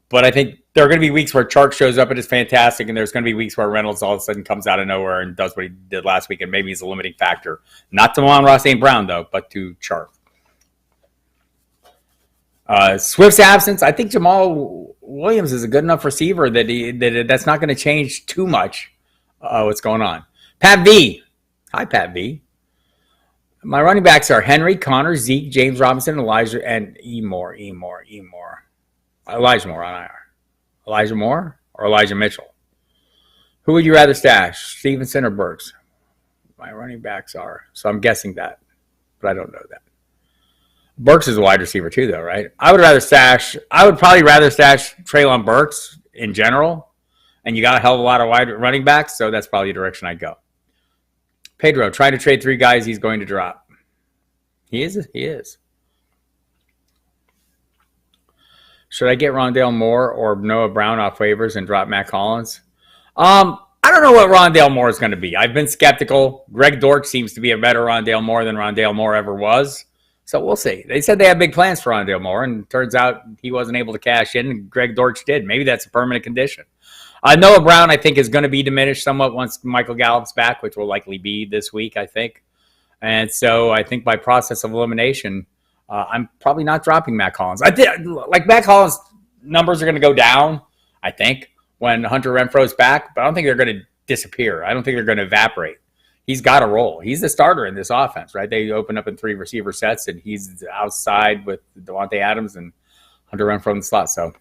But I think there are going to be weeks where Chark shows up and is fantastic, and there's going to be weeks where Reynolds all of a sudden comes out of nowhere and does what he did last week, and maybe he's a limiting factor. Not to Amon-Ra St. Brown, though, but to Chark. Swift's absence, I think Jamal Williams is a good enough receiver that's not going to change too much what's going on. Pat V. Hi, Pat V. My running backs are Henry, Connor, Zeke, James Robinson, Elijah, and Elijah Moore on IR. Elijah Moore or Elijah Mitchell? Who would you rather stash, Stevenson or Burks? My running backs are. So I'm guessing that, but I don't know that. Burks is a wide receiver too, though, right? I would probably rather stash Traylon Burks in general, and you got a hell of a lot of wide running backs, so that's probably the direction I'd go. Pedro, trying to trade 3 guys he's going to drop. He is. Should I get Rondale Moore or Noah Brown off waivers and drop Matt Collins? I don't know what Rondale Moore is going to be. I've been skeptical. Greg Dortch seems to be a better Rondale Moore than Rondale Moore ever was. So we'll see. They said they had big plans for Rondale Moore, and it turns out he wasn't able to cash in, and Greg Dortch did. Maybe that's a permanent condition. Noah Brown, I think, is going to be diminished somewhat once Michael Gallup's back, which will likely be this week, I think. And so I think by process of elimination, I'm probably not dropping Matt Collins. I think Matt Collins' numbers are going to go down, I think, when Hunter Renfro's back, but I don't think they're going to disappear. I don't think they're going to evaporate. He's got a role. He's the starter in this offense, right? They open up in 3 receiver sets, and he's outside with Devontae Adams and Hunter Renfro in the slot. So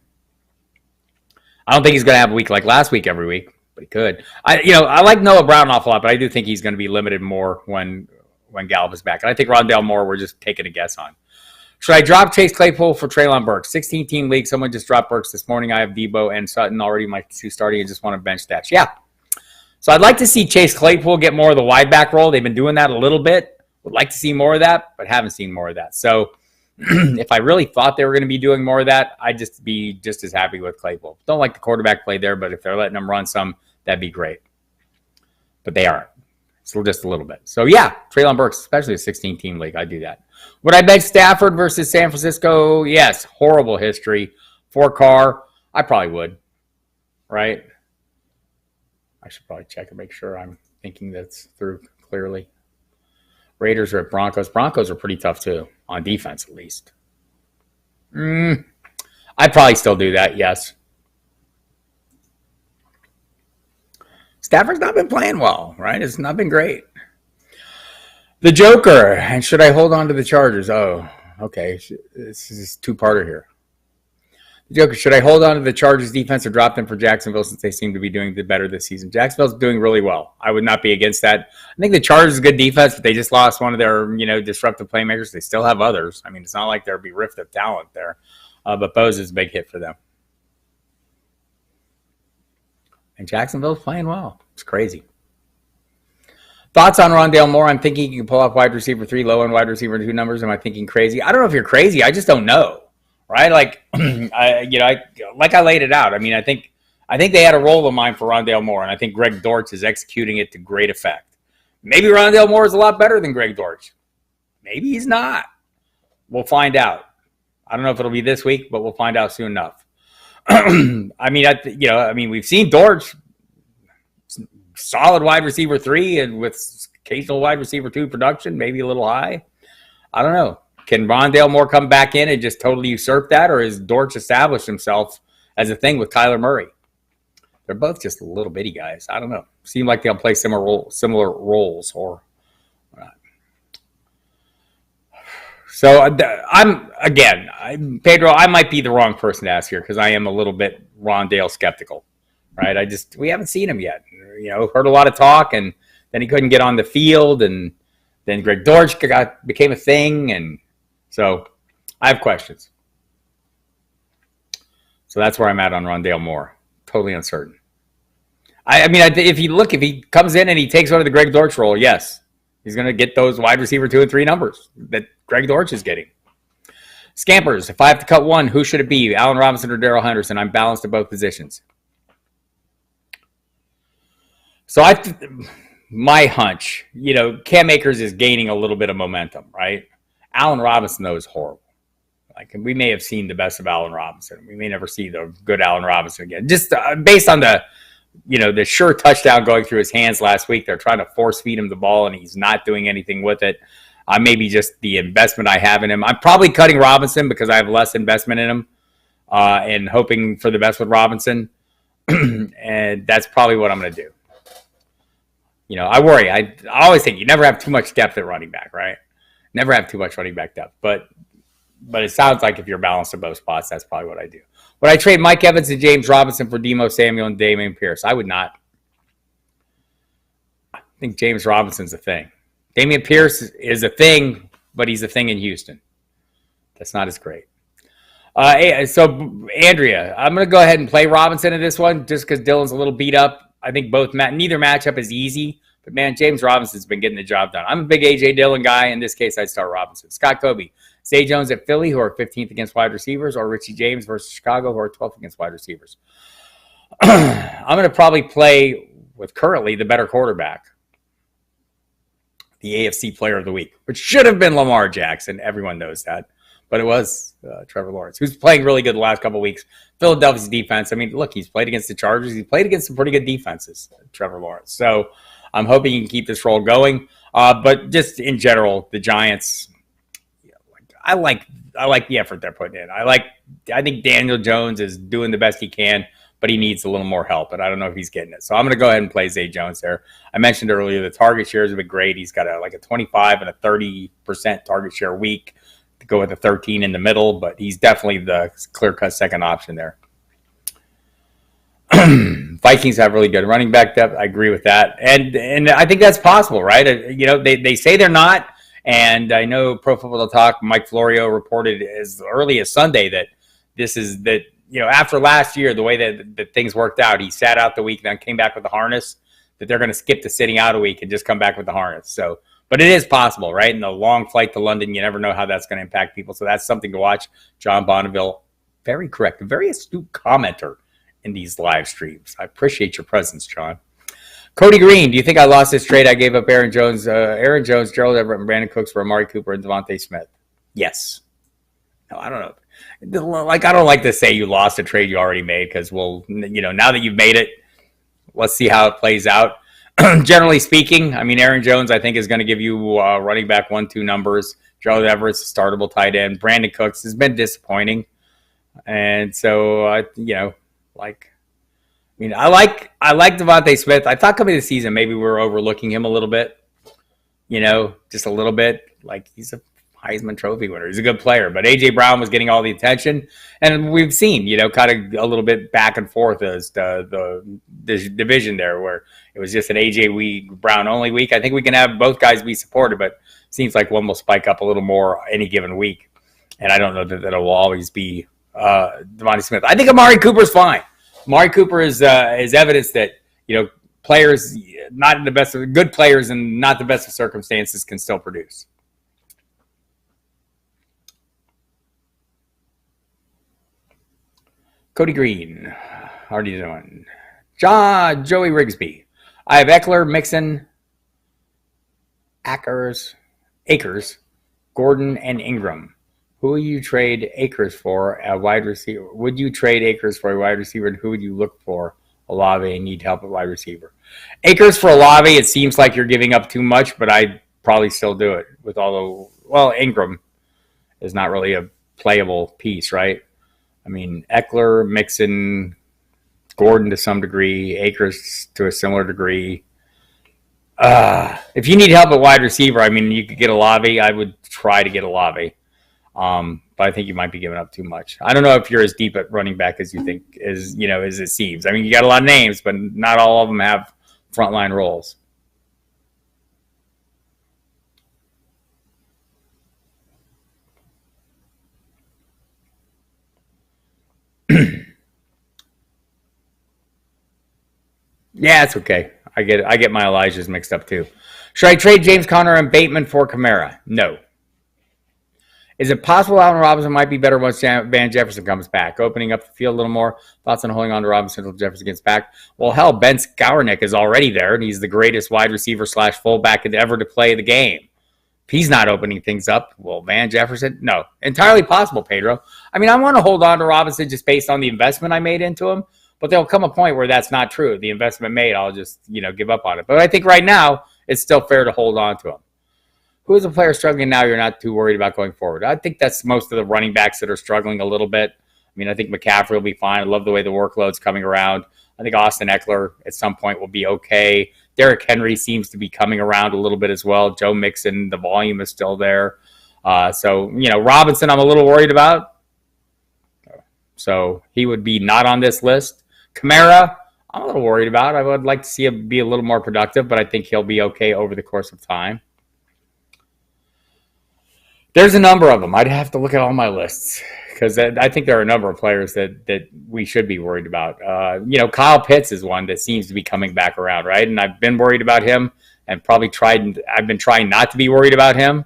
I don't think he's going to have a week like last week every week, but he could. I like Noah Brown an awful lot, but I do think he's going to be limited more when Gallup is back. And I think Rondale Moore we're just taking a guess on. Should I drop Chase Claypool for Traylon Burks? 16-team league. Someone just dropped Burks this morning. I have Debo and Sutton already my 2 starting and just want to bench stash. Yeah. So I'd like to see Chase Claypool get more of the wide back role. They've been doing that a little bit. Would like to see more of that, but haven't seen more of that. So if I really thought they were going to be doing more of that, I'd just be just as happy with Claypool. Don't like the quarterback play there, but if they're letting them run some, that'd be great. But they aren't. So just a little bit. So yeah, Treylon Burks, especially a 16-team league, I do that. Would I bet Stafford versus San Francisco? Yes. Horrible history. 4-car. I probably would. Right? I should probably check and make sure I'm thinking that's through clearly. Raiders are at Broncos. Broncos are pretty tough too, on defense at least. I'd probably still do that, yes. Stafford's not been playing well, right? It's not been great. The Joker, and should I hold on to the Chargers? Oh, okay. This is two-parter here. The Joker, should I hold on to the Chargers defense or drop them for Jacksonville since they seem to be doing better this season? Jacksonville's doing really well. I would not be against that. I think the Chargers is a good defense, but they just lost one of their, disruptive playmakers. They still have others. I mean, it's not like they're bereft of talent there. But Bose is a big hit for them. And Jacksonville's playing well. It's crazy. Thoughts on Rondale Moore? I'm thinking you can pull off wide receiver 3, low end wide receiver 2 numbers. Am I thinking crazy? I don't know if you're crazy. I just don't know, right? Like, I laid it out. I mean, I think they had a role in mind for Rondale Moore, and I think Greg Dortch is executing it to great effect. Maybe Rondale Moore is a lot better than Greg Dortch. Maybe he's not. We'll find out. I don't know if it'll be this week, but we'll find out soon enough. I mean, we've seen Dortch, solid wide receiver 3 and with occasional wide receiver 2 production, maybe a little high. I don't know. Can Rondale Moore come back in and just totally usurp that, or has Dortch established himself as a thing with Kyler Murray? They're both just little bitty guys. I don't know. Seem like they'll play similar roles or not. So Pedro, I might be the wrong person to ask here because I am a little bit Rondale skeptical, right? We haven't seen him yet. Heard a lot of talk, and then he couldn't get on the field, and then Greg Dortch became a thing, and so I have questions. So that's where I'm at on Rondale Moore. Totally uncertain. If he comes in and he takes over the Greg Dortch role, yes, he's going to get those wide receiver 2 and 3 numbers that Greg Dortch is getting. Scampers, if I have to cut one, who should it be? Allen Robinson or Darrell Henderson? I'm balanced at both positions. So my hunch, Cam Akers is gaining a little bit of momentum, right? Allen Robinson, though, is horrible. Like, we may have seen the best of Allen Robinson. We may never see the good Allen Robinson again. Just based on the sure touchdown going through his hands last week. They're trying to force feed him the ball, and he's not doing anything with it. Maybe just the investment I have in him. I'm probably cutting Robinson because I have less investment in him and hoping for the best with Robinson. And that's probably what I'm going to do. I worry. I always think you never have too much depth at running back, right? Never have too much running back depth. But it sounds like if you're balanced at both spots, that's probably what I do. Would I trade Mike Evans and James Robinson for Demo Samuel and Dameon Pierce? I would not. I think James Robinson's a thing. Dameon Pierce is a thing, but he's a thing in Houston. That's not as great. So, Andrea, I'm going to go ahead and play Robinson in this one just because Dylan's a little beat up. I think neither matchup is easy, but man, James Robinson's been getting the job done. I'm a big A.J. Dillon guy. In this case, I'd start Robinson. Scott Kobe, Zay Jones at Philly, who are 15th against wide receivers, or Richie James versus Chicago, who are 12th against wide receivers. I'm going to probably play with currently the better quarterback, the AFC Player of the Week, which should have been Lamar Jackson. Everyone knows that. But it was Trevor Lawrence, who's playing really good the last couple of weeks. Philadelphia's defense, look, he's played against the Chargers. He's played against some pretty good defenses, Trevor Lawrence. So I'm hoping he can keep this role going. But just in general, the Giants, I like the effort they're putting in. I think Daniel Jones is doing the best he can, but he needs a little more help, and I don't know if he's getting it. So I'm going to go ahead and play Zay Jones there. I mentioned earlier the target shares have been great. He's got a 25 and a 30% target share week. To go with a 13 in the middle, but he's definitely the clear-cut second option there. Vikings have really good running back depth. I agree with that, and I think that's possible, right? They say they're not, and I know Pro Football Talk, Mike Florio reported as early as Sunday that after last year, the way that things worked out, he sat out the week, then came back with the harness. That they're going to skip the sitting out a week and just come back with the harness. So. But it is possible, right? In the long flight to London, you never know how that's going to impact people. So that's something to watch. John Bonneville, very correct, a very astute commenter in these live streams. I appreciate your presence, John. Cody Green, do you think I lost this trade? I gave up Aaron Jones, Gerald Everett, and Brandon Cooks for Amari Cooper and Devontae Smith. Yes. No, I don't know. Like, I don't like to say you lost a trade you already made because, well, now that you've made it, let's see how it plays out. Generally speaking, I mean, Aaron Jones, I think, is going to give you running back 1-2 numbers. Gerald Everett's a startable tight end. Brandon Cooks has been disappointing. And so, I like Devontae Smith. I thought coming to the season, maybe we were overlooking him a little bit, just a little bit. Like, he's a Heisman Trophy winner. He's a good player. But A.J. Brown was getting all the attention. And we've seen, kind of a little bit back and forth as the division there where it was just an A.J. Brown only week. I think we can have both guys be supported, but it seems like one will spike up a little more any given week. And I don't know that it will always be Devontae Smith. I think Amari Cooper's fine. Amari Cooper is evidence that, players not in the best of good players and not the best of circumstances can still produce. Cody Green, already doing. Joey Rigsby. I have Eckler, Mixon, Akers, Gordon, and Ingram. Who will you trade Akers for a wide receiver? Would you trade Akers for a wide receiver, and who would you look for? Olave and need help at wide receiver. Akers for Olave, it seems like you're giving up too much, but I'd probably still do it with Ingram is not really a playable piece, right? I mean, Eckler, Mixon, Gordon to some degree, Akers to a similar degree. If you need help at wide receiver, I mean, you could get Olave. I would try to get Olave. But I think you might be giving up too much. I don't know if you're as deep at running back as you think as it seems. I mean, you got a lot of names, but not all of them have frontline roles. Yeah, it's okay. I get my Elijahs mixed up too. Should I trade James Conner and Bateman for Kamara? No. Is it possible Allen Robinson might be better once Van Jefferson comes back? Opening up the field a little more. Thoughts on holding on to Robinson until Jefferson gets back? Well, hell, Ben Skowronek is already there, and he's the greatest wide receiver / fullback ever to play the game. If he's not opening things up, well, Van Jefferson? No. Entirely possible, Pedro. I mean, I want to hold on to Robinson just based on the investment I made into him, but there'll come a point where that's not true. The investment made, I'll just, give up on it. But I think right now, it's still fair to hold on to him. Who is a player struggling now you're not too worried about going forward? I think that's most of the running backs that are struggling a little bit. I mean, I think McCaffrey will be fine. I love the way the workload's coming around. I think Austin Eckler at some point will be okay. Derrick Henry seems to be coming around a little bit as well. Joe Mixon, the volume is still there. Robinson I'm a little worried about. So he would be not on this list. Kamara, I'm a little worried about. I would like to see him be a little more productive, but I think he'll be okay over the course of time. There's a number of them. I'd have to look at all my lists because I think there are a number of players that we should be worried about. Kyle Pitts is one that seems to be coming back around, right? And I've been worried about him and I've been trying not to be worried about him.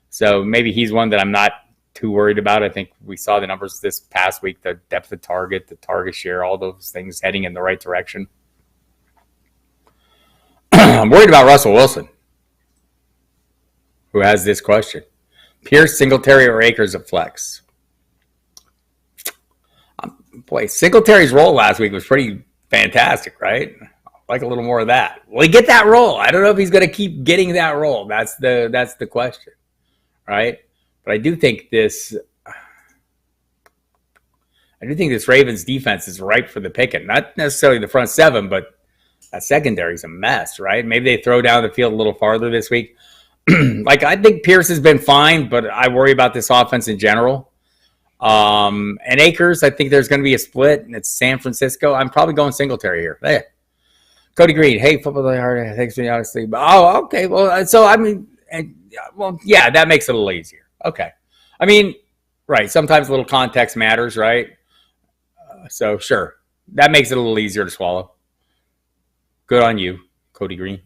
So maybe he's one that I'm not too worried about. I think we saw the numbers this past week, the depth of target, the target share, all those things heading in the right direction. I'm worried about Russell Wilson, who has this question. Pierce, Singletary, or Akers at flex? Boy, Singletary's role last week was pretty fantastic, right? I'd like a little more of that. Will he get that role? I don't know if he's going to keep getting that role. That's the question, right? But I do think this Ravens defense is ripe for the picking. Not necessarily the front seven, but that secondary is a mess, right? Maybe they throw down the field a little farther this week. I think Pierce has been fine, but I worry about this offense in general. And Akers, I think there's going to be a split, and it's San Francisco. I'm probably going Singletary here. Hey, Cody Green, hey, football die hard. Thanks for the honesty. Oh, okay. Well, so I mean, yeah, that makes it a little easier. Okay. I mean, right. Sometimes a little context matters, right? So sure, that makes it a little easier to swallow. Good on you, Cody Green.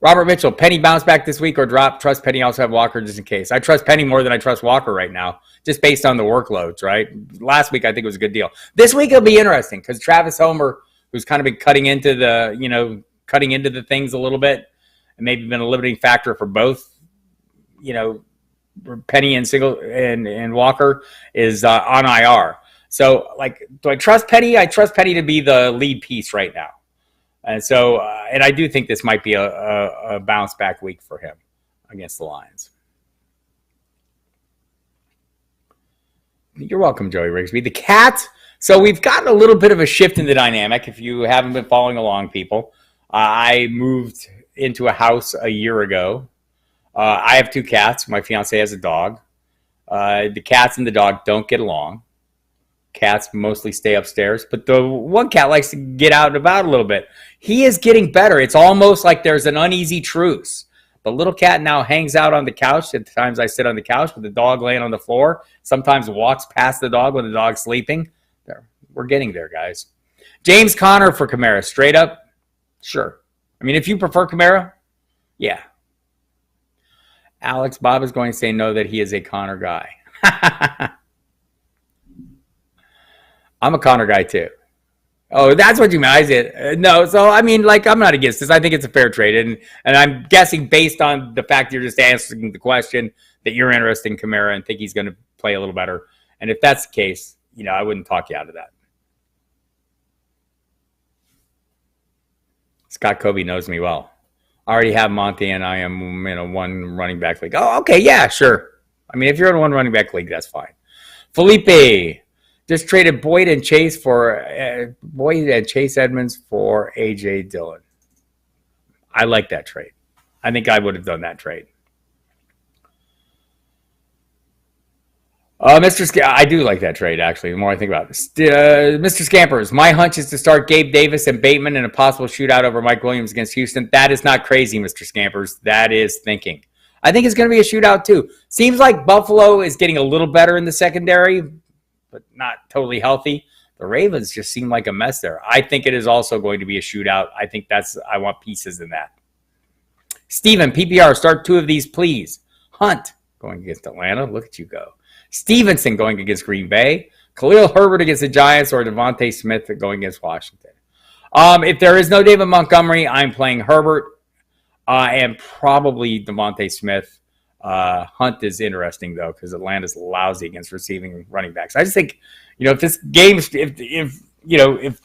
Robert Mitchell, Penny bounce back this week or drop? Trust Penny, also have Walker just in case. I trust Penny more than I trust Walker right now, just based on the workloads, right? Last week, I think it was a good deal. This week, it'll be interesting because Travis Homer, who's kind of been cutting into the, cutting into the things a little bit, and maybe been a limiting factor for both, Penny and Walker, is on IR. So, like, do I trust Penny? I trust Penny to be the lead piece right now. And so, and I do think this might be a bounce back week for him against the Lions. You're welcome, Joey Rigsby. The cat. So we've gotten a little bit of a shift in the dynamic. If you haven't been following along, people, I moved into a house a year ago. I have 2 cats. My fiance has a dog. The cats and the dog don't get along. Cats mostly stay upstairs, but the one cat likes to get out and about a little bit. He is getting better. It's almost like there's an uneasy truce. The little cat now hangs out on the couch. At times I sit on the couch with the dog laying on the floor. Sometimes walks past the dog when the dog's sleeping. We're getting there, guys. James Conner for Kamara. Straight up, sure. I mean, if you prefer Kamara, yeah. Alex Bob is going to say no, that he is a Conner guy. I'm a Conner guy too. Oh, that's what you meant. I said no. So I mean, like, I'm not against this. I think it's a fair trade, and I'm guessing based on the fact you're just answering the question that you're interested in Kamara and think he's going to play a little better. And if that's the case, I wouldn't talk you out of that. Scott Kobe knows me well. I already have Monty, and I am in a 1 running back league. Oh, okay, yeah, sure. I mean, if you're in a 1 running back league, that's fine. Felipe just traded Boyd and Chase Edmonds for A.J. Dillon. I like that trade. I think I would have done that trade. I do like that trade, actually, the more I think about it. Mr. Scampers, my hunch is to start Gabe Davis and Bateman in a possible shootout over Mike Williams against Houston. That is not crazy, Mr. Scampers. That is thinking. I think it's going to be a shootout, too. Seems like Buffalo is getting a little better in the secondary, but not totally healthy. The Ravens just seem like a mess there. I think it is also going to be a shootout. I want pieces in that. Steven, PPR, start 2 of these, please. Hunt going against Atlanta. Look at you go. Stevenson going against Green Bay. Khalil Herbert against the Giants, or Devontae Smith going against Washington. If there is no David Montgomery, I'm playing Herbert and probably Devontae Smith. Hunt is interesting, though, because Atlanta's lousy against receiving running backs. I just think, if this game, if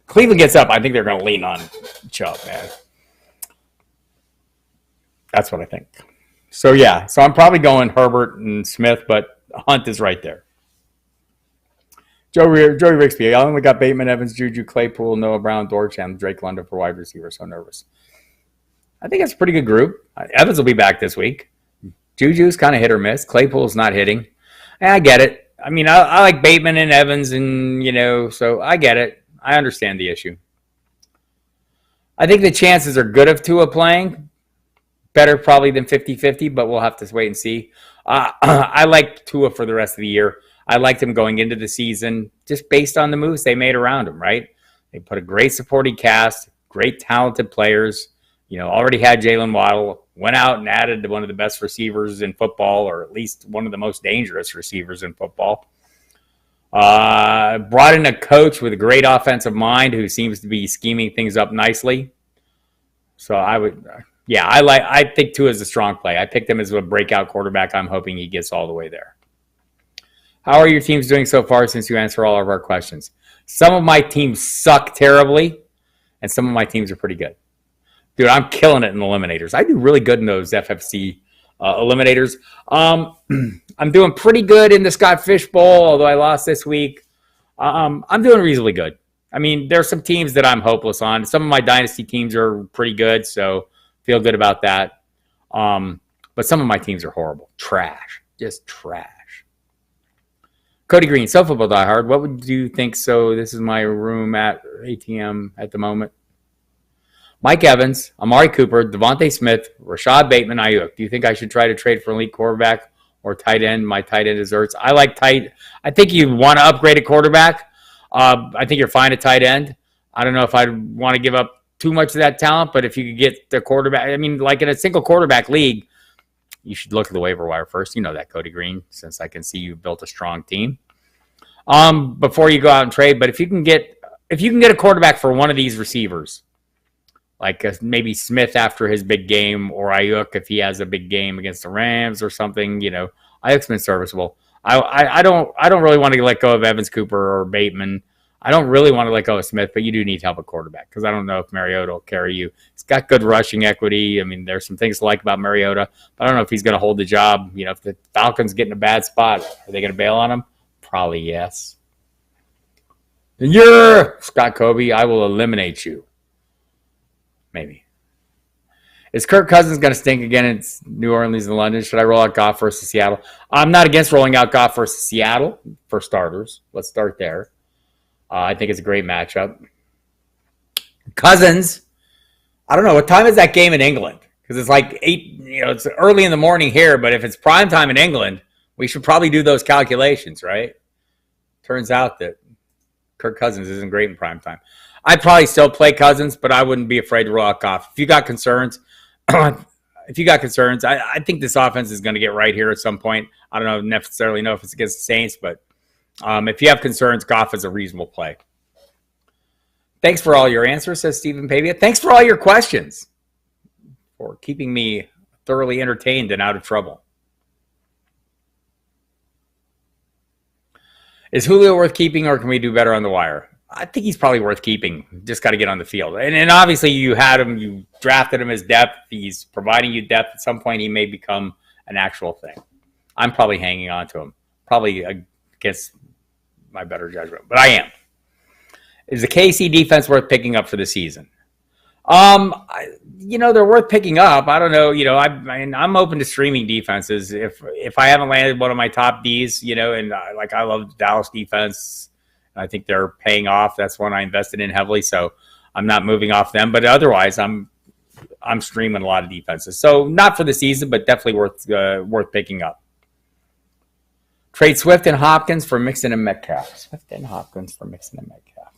Cleveland gets up, I think they're going to lean on Chubb, man. That's what I think. So, yeah. So, I'm probably going Herbert and Smith, but Hunt is right there. Joey Rigsby, I only got Bateman, Evans, Juju, Claypool, Noah Brown, Dorchan, Drake London for wide receiver. So nervous. I think it's a pretty good group. Evans will be back this week. Juju's kind of hit or miss. Claypool's not hitting. And I get it. I mean, I like Bateman and Evans, and, so I get it. I understand the issue. I think the chances are good of Tua playing. Better probably than 50-50, but we'll have to wait and see. I like Tua for the rest of the year. I liked him going into the season just based on the moves they made around him, right? They put a great supporting cast, great talented players. Already had Jalen Waddle, went out and added one of the best receivers in football, or at least one of the most dangerous receivers in football. Brought in a coach with a great offensive mind who seems to be scheming things up nicely. So I think Tua is a strong play. I picked him as a breakout quarterback. I'm hoping he gets all the way there. How are your teams doing so far since you answer all of our questions? Some of my teams suck terribly, and some of my teams are pretty good. Dude, I'm killing it in eliminators. I do really good in those FFC eliminators. I'm doing pretty good in the Scott Fish Bowl, although I lost this week. I'm doing reasonably good. I mean, there's some teams that I'm hopeless on. Some of my dynasty teams are pretty good, so feel good about that. But some of my teams are horrible. Trash. Just trash. Cody Green, SoFootball Diehard. What would you think? So this is my room at ATM at the moment. Mike Evans, Amari Cooper, Devontae Smith, Rashad Bateman, Ayuk. Do you think I should try to trade for elite quarterback or tight end? My tight end is Ertz. I like tight. I think you want to upgrade a quarterback. I think you're fine at tight end. I don't know if I'd want to give up too much of that talent, but if you could get the quarterback, I mean, like in a single quarterback league, you should look at the waiver wire first. You know that, Cody Green, since I can see you built a strong team. Before you go out and trade, but if you can get a quarterback for one of these receivers, like maybe Smith after his big game, or Ayuk if he has a big game against the Rams or something. Ayuk's been serviceable. I don't really want to let go of Evans, Cooper, or Bateman. I don't really want to let go of Smith, but you do need help at quarterback because I don't know if Mariota will carry you. He's got good rushing equity. I mean, there's some things to like about Mariota, but I don't know if he's going to hold the job. If the Falcons get in a bad spot, are they going to bail on him? Probably yes. And you're Scott Kobe. I will eliminate you. Maybe. Is Kirk Cousins going to stink again in New Orleans and London? Should I roll out Goff versus Seattle? I'm not against rolling out Goff versus Seattle for starters. Let's start there. I think it's a great matchup. Cousins, I don't know. What time is that game in England? Because it's like 8, it's early in the morning here, but if it's prime time in England, we should probably do those calculations, right? Turns out that Kirk Cousins isn't great in prime time. I'd probably still play Cousins, but I wouldn't be afraid to roll out Goff. If you got concerns, I think this offense is going to get right here at some point. I don't necessarily know if it's against the Saints, but if you have concerns, Goff is a reasonable play. Thanks for all your answers, says Stephen Pavia. Thanks for all your questions, for keeping me thoroughly entertained and out of trouble. Is Julio worth keeping, or can we do better on the wire? I think he's probably worth keeping. Just got to get on the field. And obviously you had him, you drafted him as depth. He's providing you depth. At some point he may become an actual thing. I'm probably hanging on to him. Probably against my better judgment, but I am. Is the KC defense worth picking up for the season? They're worth picking up. I don't know. I'm open to streaming defenses. If I haven't landed one of my top Ds, and I love the Dallas defense. I think they're paying off. That's one I invested in heavily, so I'm not moving off them. But otherwise, I'm streaming a lot of defenses. So not for the season, but definitely worth picking up. Trade Swift and Hopkins for Mixon and Metcalf. Swift and Hopkins for Mixon and Metcalf.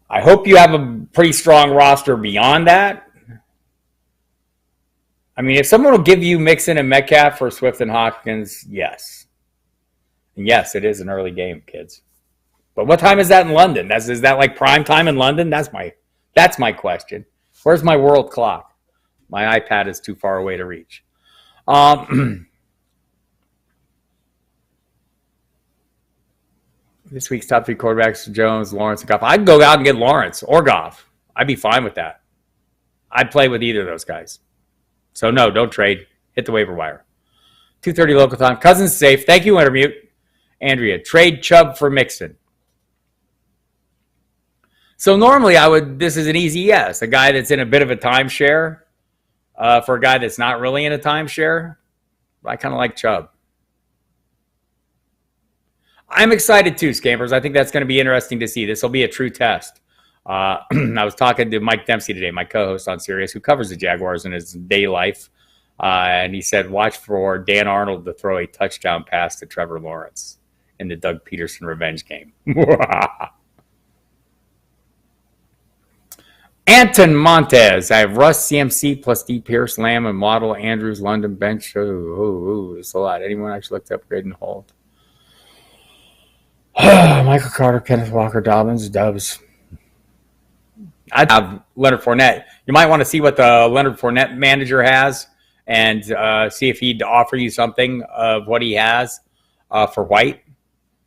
I hope you have a pretty strong roster beyond that. I mean, if someone will give you Mixon and Metcalf for Swift and Hopkins, yes. And yes, it is an early game, kids. But what time is that in London? Is that like prime time in London? That's my question. Where's my world clock? My iPad is too far away to reach. This week's top 3 quarterbacks: Jones, Lawrence, and Goff. I'd go out and get Lawrence or Goff. I'd be fine with that. I'd play with either of those guys. So no, don't trade. Hit the waiver wire. 2:30 local time. Cousins safe. Thank you, Intermute. Andrea, trade Chubb for Mixon. So normally this is an easy yes. A guy that's in a bit of a timeshare for a guy that's not really in a timeshare. I kind of like Chubb. I'm excited too, Scampers. I think that's going to be interesting to see. This will be a true test. I was talking to Mike Dempsey today, my co-host on Sirius, who covers the Jaguars in his day life. And he said, watch for Dan Arnold to throw a touchdown pass to Trevor Lawrence in the Doug Peterson revenge game. Anton Montez. I have Russ, CMC, plus D. Pierce, Lamb, and Model, Andrews, London, bench. It's a lot. Anyone actually like to upgrade and hold? Michael Carter, Kenneth Walker, Dobbins, Dubs. I'd have Leonard Fournette. You might want to see what the Leonard Fournette manager has and see if he'd offer you something of what he has for White.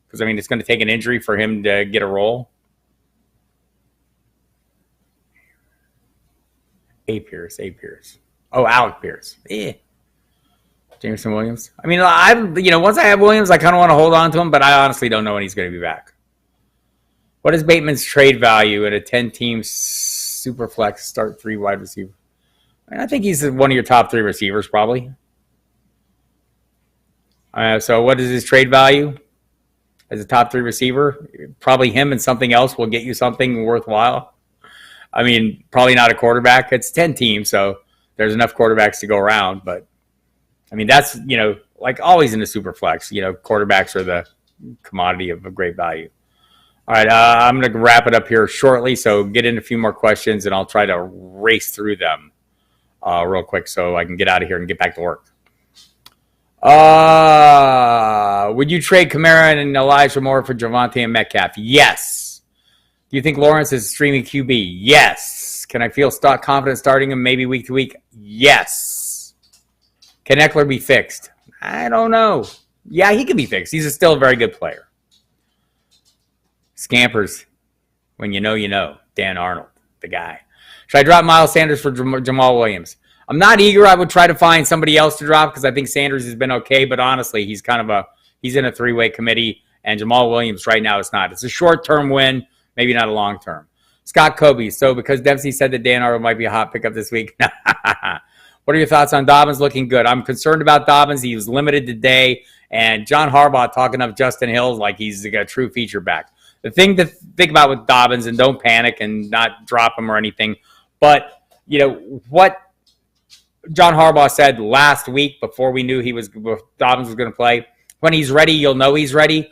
Because, it's going to take an injury for him to get a role. A. Pierce. Oh, Alec Pierce. Jameson Williams. Once I have Williams, I kind of want to hold on to him, but I honestly don't know when he's going to be back. What is Bateman's trade value in a 10-team super flex start 3 wide receiver? I think he's one of your top 3 receivers, probably. So what is his trade value as a top 3 receiver? Probably him and something else will get you something worthwhile. Probably not a quarterback. It's 10 teams, so there's enough quarterbacks to go around. But, that's, like always in the super flex, quarterbacks are the commodity of a great value. All right, I'm going to wrap it up here shortly, so get in a few more questions, and I'll try to race through them real quick so I can get out of here and get back to work. Would you trade Kamara and Elijah Moore for Javonte and Metcalf? Yes. Do you think Lawrence is streaming QB? Yes. Can I feel confident starting him maybe week to week? Yes. Can Eckler be fixed? I don't know. Yeah, he can be fixed. He's still a very good player. Scampers. When you know. Dan Arnold, the guy. Should I drop Miles Sanders for Jamal Williams? I'm not eager. I would try to find somebody else to drop because I think Sanders has been okay. But honestly, he's he's in a three-way committee. And Jamal Williams right now is not. It's a short-term win. Maybe not a long-term. Scott Kobe. So because Dempsey said that Dan Arnold might be a hot pickup this week. What are your thoughts on Dobbins looking good? I'm concerned about Dobbins. He was limited today. And John Harbaugh talking of Justin Hill like he's a true feature back. The thing to think about with Dobbins, and don't panic and not drop him or anything, but, what John Harbaugh said last week before we knew Dobbins was going to play, when he's ready, you'll know he's ready.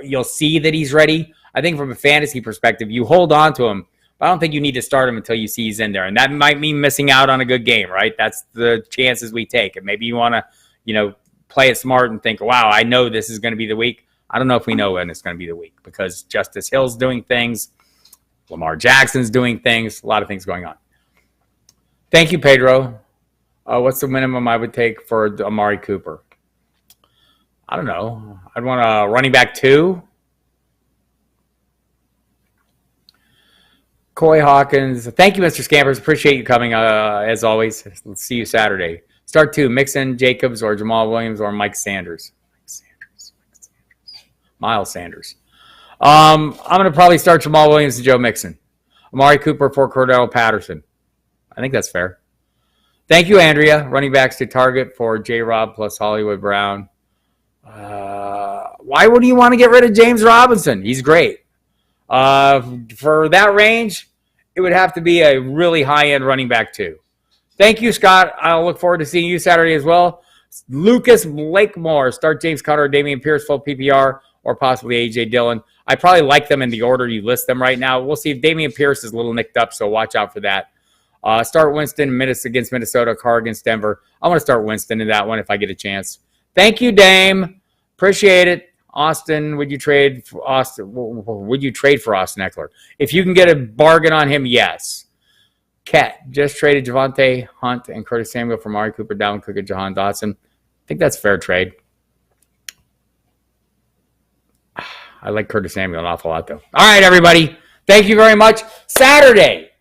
You'll see that he's ready. I think from a fantasy perspective, you hold on to him, but I don't think you need to start him until you see he's in there. And that might mean missing out on a good game, right? That's the chances we take. And maybe you want to, play it smart and think, wow, I know this is going to be the week. I don't know if we know when it's going to be the week because Justice Hill's doing things. Lamar Jackson's doing things. A lot of things going on. Thank you, Pedro. What's the minimum I would take for Amari Cooper? I don't know. I'd want a running back 2. Coy Hawkins. Thank you, Mr. Scampers. Appreciate you coming, as always. Let's see you Saturday. Start 2. Mixon, Jacobs, or Jamal Williams, or Mike Sanders. Miles Sanders. I'm going to probably start Jamal Williams and Joe Mixon. Amari Cooper for Cordell Patterson. I think that's fair. Thank you, Andrea. Running backs to target for J-Rob plus Hollywood Brown. Why would you want to get rid of James Robinson? He's great. For that range, it would have to be a really high-end running back too. Thank you, Scott. I'll look forward to seeing you Saturday as well. Lucas Blakemore. Start James Conner, Dameon Pierce, full PPR. Or possibly A.J. Dillon. I probably like them in the order you list them right now. We'll see if Dameon Pierce is a little nicked up, so watch out for that. Start Winston against Minnesota, Carr against Denver. I want to start Winston in that one if I get a chance. Thank you, Dame. Appreciate it. Austin, would you trade for Austin Eckler? If you can get a bargain on him, yes. Ket just traded Javonte Hunt and Curtis Samuel for Amari Cooper, Dalvin Cook, and Jahan Dotson. I think that's a fair trade. I like Curtis Samuel an awful lot, though. All right, everybody. Thank you very much. Saturday,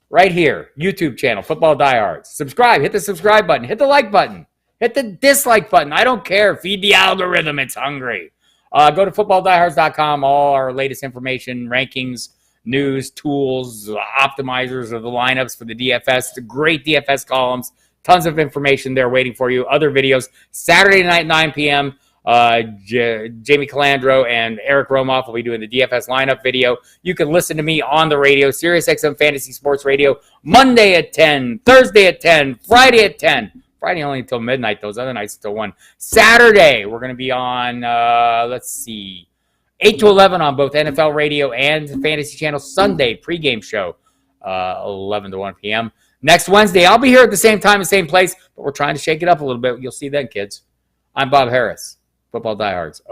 right here, YouTube channel, Football Diehards. Subscribe. Hit the subscribe button. Hit the like button. Hit the dislike button. I don't care. Feed the algorithm. It's hungry. Go to footballdiehards.com. All our latest information, rankings, news, tools, optimizers of the lineups for the DFS. The great DFS columns. Tons of information there waiting for you. Other videos. Saturday night, 9 p.m., Jamie Calandro and Eric Romoff will be doing the DFS lineup video. You can listen to me on the radio, SiriusXM Fantasy Sports Radio, Monday at 10, Thursday at 10, Friday at 10. Friday only until midnight, those other nights until 1. Saturday, we're going to be on, 8 to 11 on both NFL Radio and Fantasy Channel. Sunday, pregame show, 11 to 1 p.m. Next Wednesday, I'll be here at the same time and same place, but we're trying to shake it up a little bit. You'll see then, kids. I'm Bob Harris. Football Diehards.